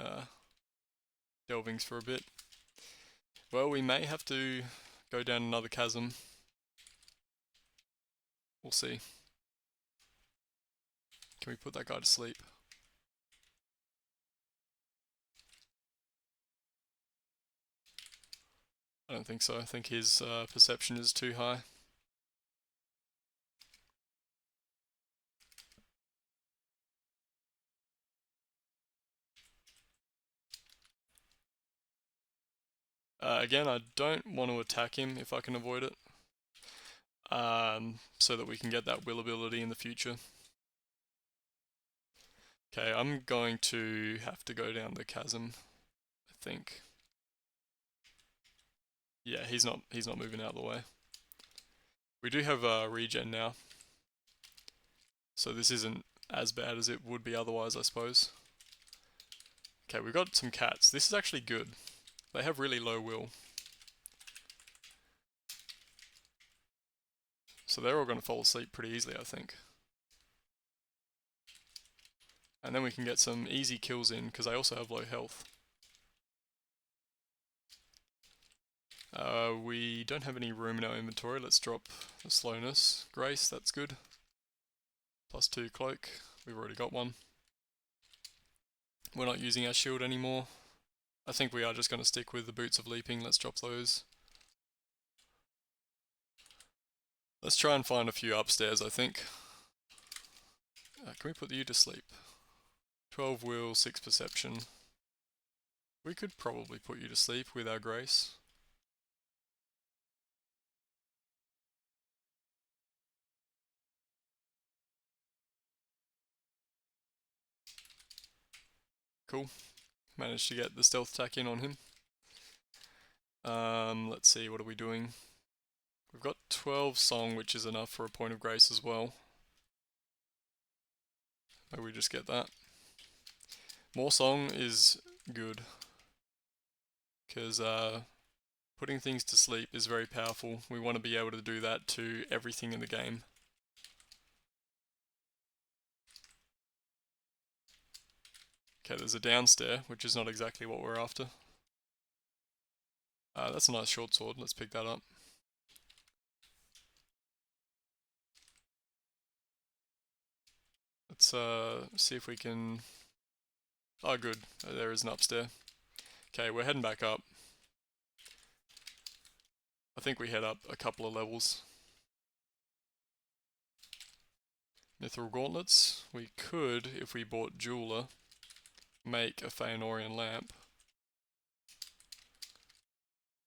Delvings for a bit. Well, we may have to go down another chasm. We'll see. Can we put that guy to sleep? I don't think so. I think his perception is too high. Again, I don't want to attack him if I can avoid it. So that we can get that will ability in the future. Okay, I'm going to have to go down the chasm, I think. Yeah, he's not moving out of the way. We do have regen now, so this isn't as bad as it would be otherwise, I suppose. Okay, we've got some cats. This is actually good. They have really low will. So they're all going to fall asleep pretty easily, I think. And then we can get some easy kills in, because I also have low health. We don't have any room in our inventory. Let's drop the slowness. Grace, that's good. +2 cloak. We've already got one. We're not using our shield anymore. I think we are just going to stick with the boots of leaping. Let's drop those. Let's try and find a few upstairs, I think. Can we put you to sleep? 12 will, 6 perception. We could probably put you to sleep with our grace. Cool. Managed to get the stealth attack in on him. Let's see, what are we doing? We've got 12 song, which is enough for a point of grace as well. Maybe we just get that. More song is good, because putting things to sleep is very powerful. We want to be able to do that to everything in the game. Okay, there's a downstair, which is not exactly what we're after. That's a nice short sword, let's pick that up. Let's see if we can... Oh good, there is an upstair. Okay, we're heading back up. I think we head up a couple of levels. Mithril gauntlets. We could, if we bought Jeweler, make a Feanorian lamp.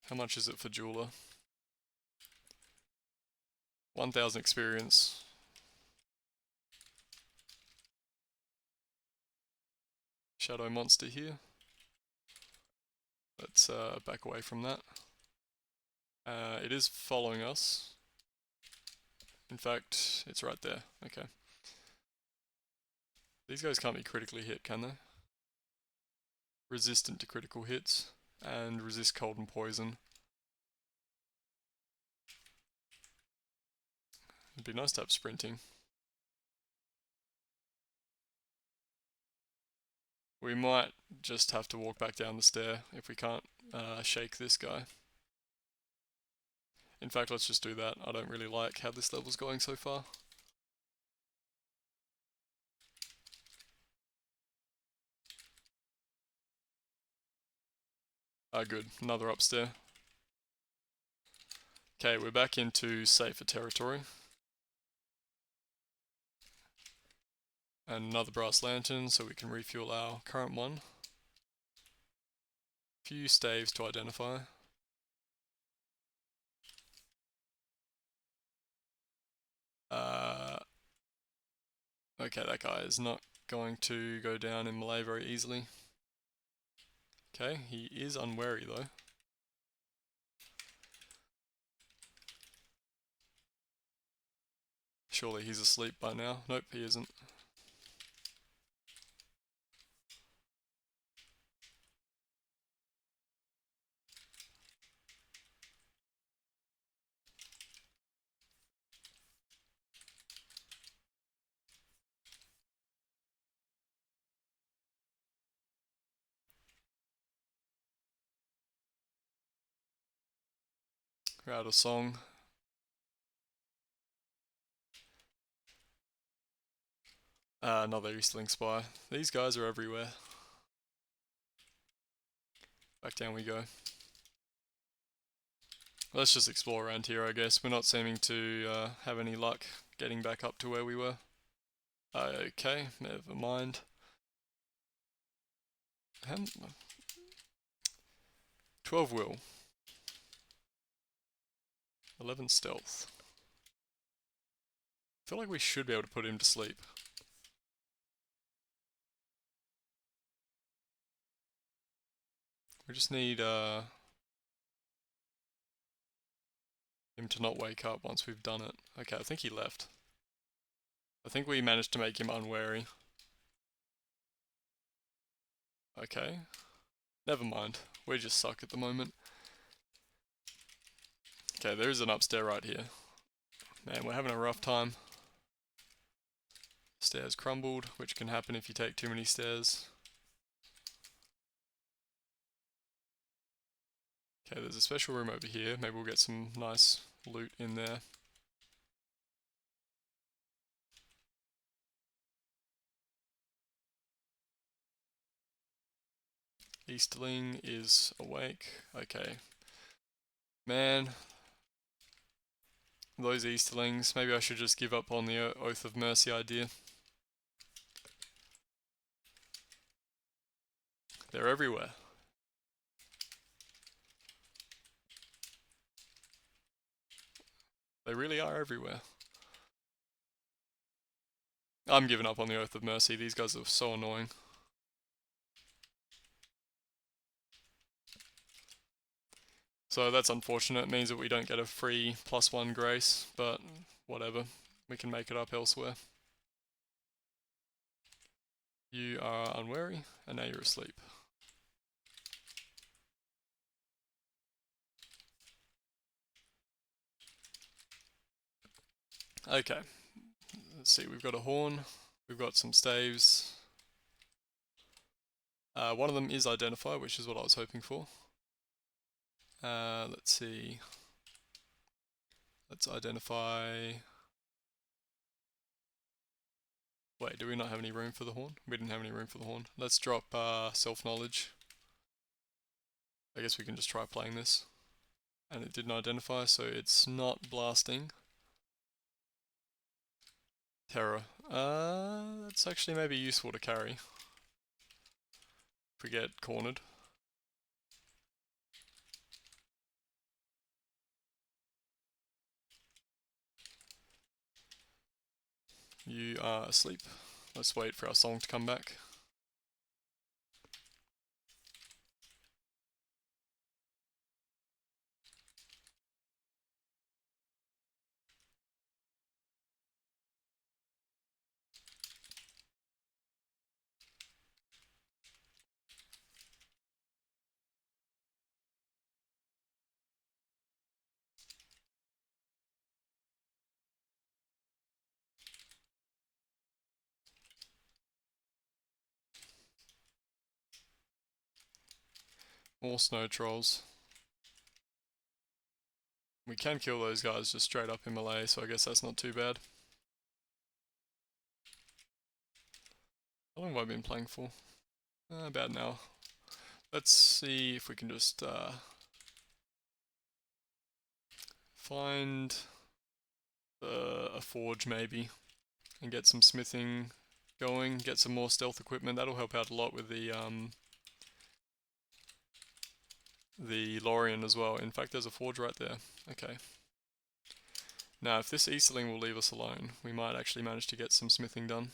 How much is it for Jeweler? 1000 experience. Shadow monster here. Let's back away from that. It is following us. In fact, it's right there. Okay. These guys can't be critically hit, can they? Resistant to critical hits, and resist cold and poison. It'd be nice to have sprinting. We might just have to walk back down the stair if we can't shake this guy. In fact, let's just do that. I don't really like how this level's going so far. Good. Another upstair. Okay, we're back into safer territory. And another brass lantern so we can refuel our current one. Few staves to identify. Okay, that guy is not going to go down in melee very easily. Okay, he is unwary though. Surely he's asleep by now. Nope, he isn't. We're out of song. Another Eastling Spy. These guys are everywhere. Back down we go. Let's just explore around here, I guess. We're not seeming to have any luck getting back up to where we were. Okay, never mind. 12 will. 11 stealth. I feel like we should be able to put him to sleep. We just need him to not wake up once we've done it. Okay, I think he left. I think we managed to make him unwary. Okay. Never mind. We just suck at the moment. Okay, there is an upstairs right here. Man, we're having a rough time. Stairs crumbled, which can happen if you take too many stairs. Okay, there's a special room over here. Maybe we'll get some nice loot in there. Eastling is awake. Okay. Man. Those Easterlings. Maybe I should just give up on the Oath of Mercy idea. They're everywhere. They really are everywhere. I'm giving up on the Oath of Mercy. These guys are so annoying. So that's unfortunate. It means that we don't get a free +1 grace, but whatever. We can make it up elsewhere. You are unwary, and now you're asleep. Okay. Let's see, we've got a horn. We've got some staves. One of them is identify, which is what I was hoping for. Let's see. Let's identify... Wait, do we not have any room for the horn? We didn't have any room for the horn. Let's drop self-knowledge. I guess we can just try playing this. And it didn't identify, so it's not blasting. Terror. That's actually maybe useful to carry. If we get cornered. You are asleep. Let's wait for our song to come back. More snow trolls. We can kill those guys just straight up in melee, so I guess that's not too bad. How long have I been playing for? About an hour. Let's see if we can just find a forge maybe, and get some smithing going, get some more stealth equipment. That'll help out a lot with the Lorien as well. In fact, there's a forge right there. Okay. Now, if this Easterling will leave us alone, we might actually manage to get some smithing done.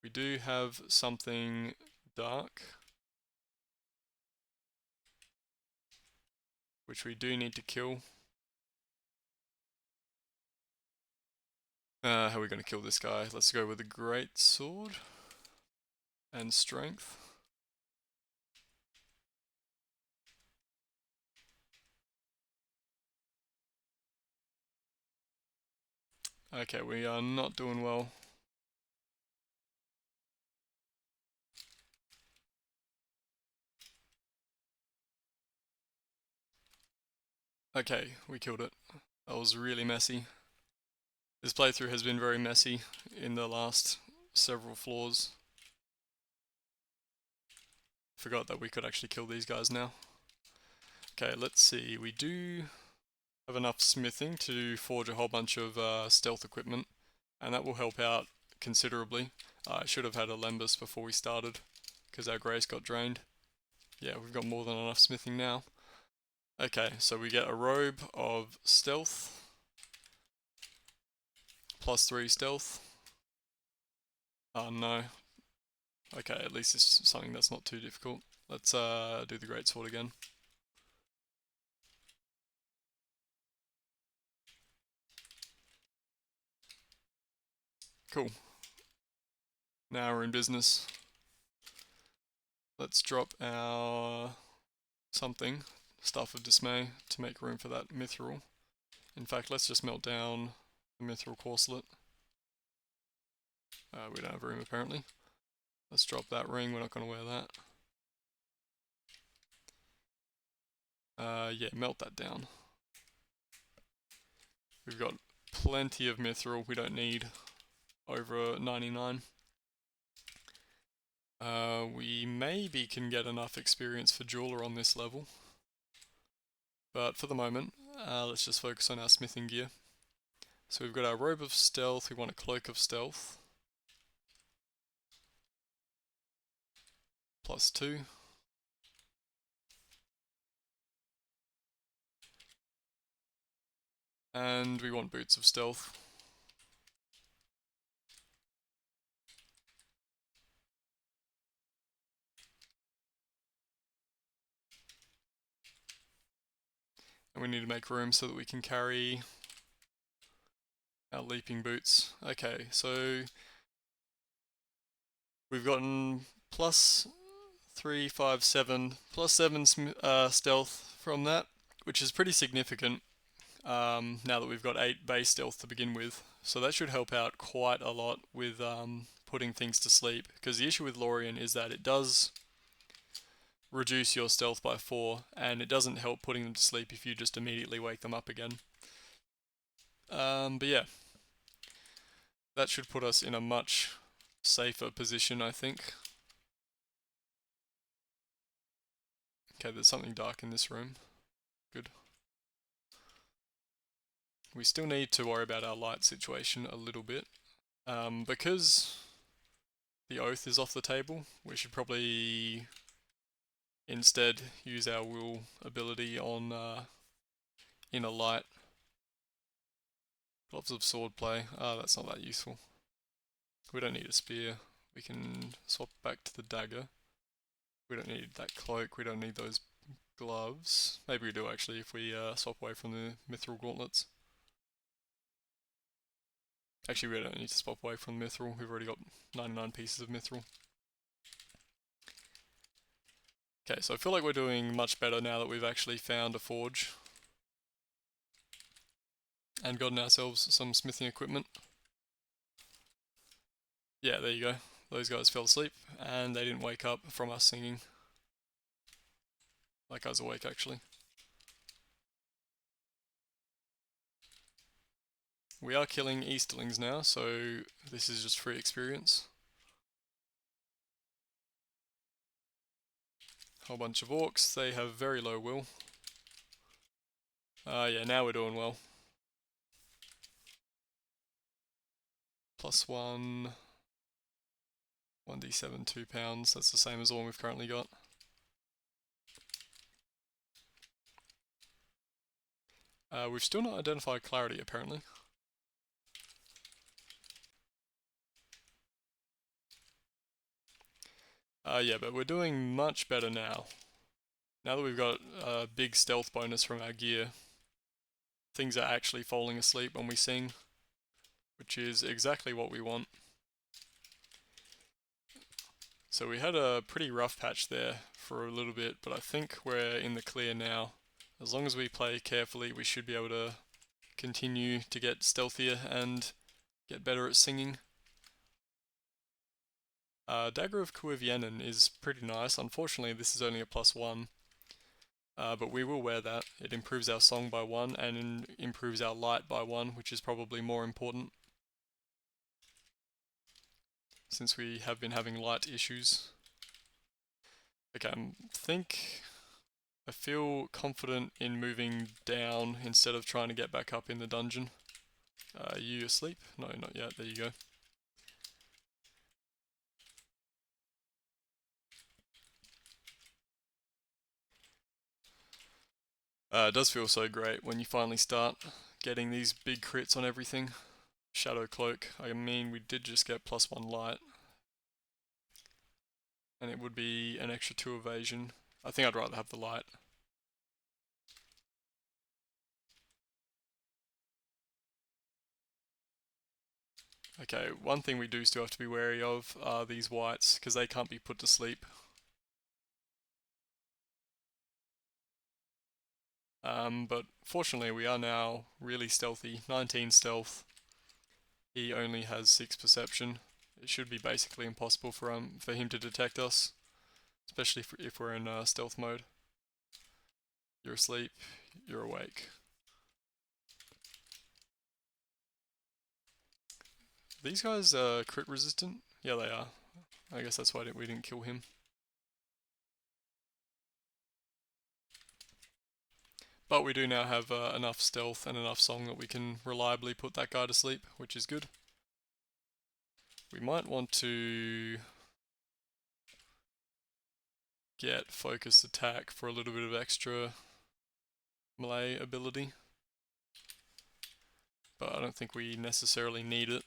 We do have something dark, which we do need to kill. How are we going to kill this guy? Let's go with a great sword and strength. Okay, we are not doing well. Okay, we killed it. That was really messy. This playthrough has been very messy in the last several floors. Forgot that we could actually kill these guys now. Okay, let's see. We do have enough smithing to forge a whole bunch of stealth equipment, and that will help out considerably. I should have had a Lembus before we started, because our grace got drained. Yeah, we've got more than enough smithing now. Okay, so we get a robe of stealth, +3 stealth. Oh no. Okay, at least it's something that's not too difficult. Let's do the greatsword again. Cool. Now we're in business. Let's drop our something, Staff of Dismay, to make room for that mithril. In fact, let's just melt down the mithril corselet. We don't have room apparently. Let's drop that ring, we're not going to wear that. Yeah, melt that down. We've got plenty of mithril, we don't need over 99. We maybe can get enough experience for jeweler on this level. But for the moment, let's just focus on our smithing gear. So we've got our robe of stealth, we want a cloak of stealth. +2. And we want boots of stealth. And we need to make room so that we can carry our leaping boots. Okay, so we've gotten +3, 5, 7, +7 stealth from that, which is pretty significant now that we've got 8 base stealth to begin with. So that should help out quite a lot with putting things to sleep, because the issue with Lorien is that it does reduce your stealth by 4, and it doesn't help putting them to sleep if you just immediately wake them up again. But yeah, that should put us in a much safer position, I think. Okay, there's something dark in this room. Good. We still need to worry about our light situation a little bit. Because the oath is off the table, we should probably instead use our will ability on inner light. Gloves of swordplay. That's not that useful. We don't need a spear. We can swap back to the dagger. We don't need that cloak. We don't need those gloves. Maybe we do actually if we swap away from the mithril gauntlets. Actually, we don't need to swap away from the mithril. We've already got 99 pieces of mithril. Okay, so I feel like we're doing much better now that we've actually found a forge and gotten ourselves some smithing equipment. Yeah, there you go. Those guys fell asleep and they didn't wake up from us singing. That guy's awake actually. We are killing Easterlings now, so this is just free experience. Whole bunch of orcs, they have very low will. Yeah, now we're doing well. +1, 1d7, 2 pounds, that's the same as the one we've currently got. We've still not identified clarity apparently. Yeah, but we're doing much better now. Now that we've got a big stealth bonus from our gear, things are actually falling asleep when we sing, which is exactly what we want. So we had a pretty rough patch there for a little bit, but I think we're in the clear now. As long as we play carefully, we should be able to continue to get stealthier and get better at singing. Dagger of Kuivienen is pretty nice. Unfortunately, this is only a +1. but we will wear that. It improves our song by 1 and improves our light by 1, which is probably more important, since we have been having light issues. Okay, I feel confident in moving down instead of trying to get back up in the dungeon. You asleep? No, not yet. There you go. It does feel so great when you finally start getting these big crits on everything. Shadow Cloak, I mean, we did just get +1 light. And it would be an extra 2 evasion. I think I'd rather have the light. Okay, one thing we do still have to be wary of are these wights, because they can't be put to sleep. But fortunately we are now really stealthy, 19 stealth. He only has 6 perception. It should be basically impossible for him to detect us, especially if we're in stealth mode. You're asleep, you're awake. These guys are crit resistant? Yeah, they are. I guess that's why we didn't kill him. But we do now have enough stealth and enough song that we can reliably put that guy to sleep, which is good. We might want to get focused attack for a little bit of extra melee ability, but I don't think we necessarily need it.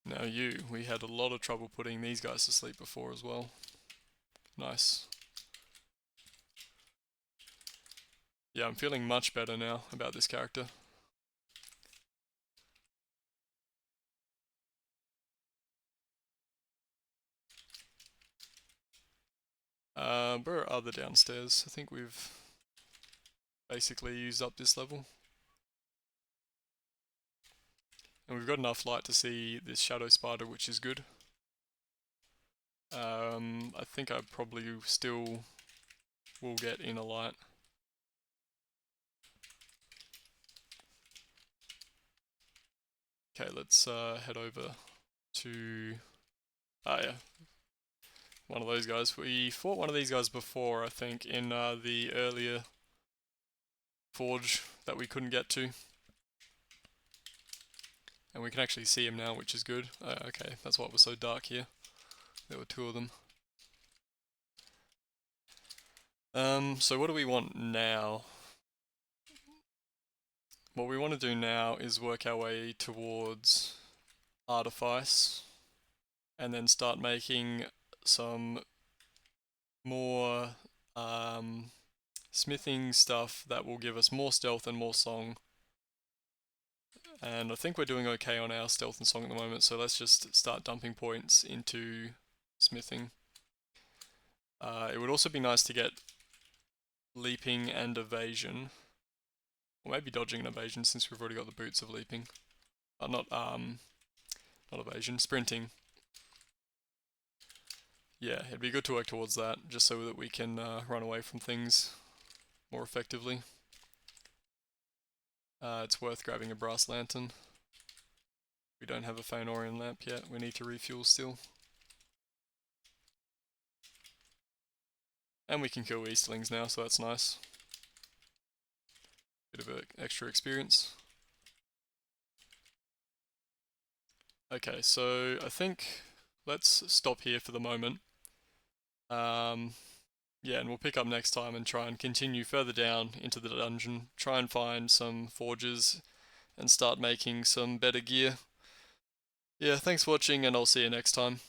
Now we had a lot of trouble putting these guys to sleep before as well. Nice. Yeah, I'm feeling much better now about this character. Where are other downstairs? I think we've basically used up this level. And we've got enough light to see this shadow spider, which is good. I think I probably still will get inner light. Okay, let's head over to... yeah. One of those guys. We fought one of these guys before, I think, in the earlier forge that we couldn't get to. And we can actually see him now, which is good. Okay, that's why it was so dark here. There were 2 of them. So what do we want now? What we want to do now is work our way towards Artifice, and then start making some more smithing stuff that will give us more stealth and more song. And I think we're doing okay on our stealth and song at the moment, so let's just start dumping points into smithing. It would also be nice to get leaping and evasion. Or maybe dodging and evasion, since we've already got the boots of leaping. Not evasion, sprinting. Yeah, it'd be good to work towards that, just so that we can run away from things more effectively. It's worth grabbing a brass lantern. We don't have a Feanorian lamp yet, we need to refuel still. And we can kill Easterlings now, so that's nice. Bit of extra experience. Okay, so I think let's stop here for the moment. Yeah, and we'll pick up next time and try and continue further down into the dungeon, try and find some forges and start making some better gear. Yeah, thanks for watching, and I'll see you next time.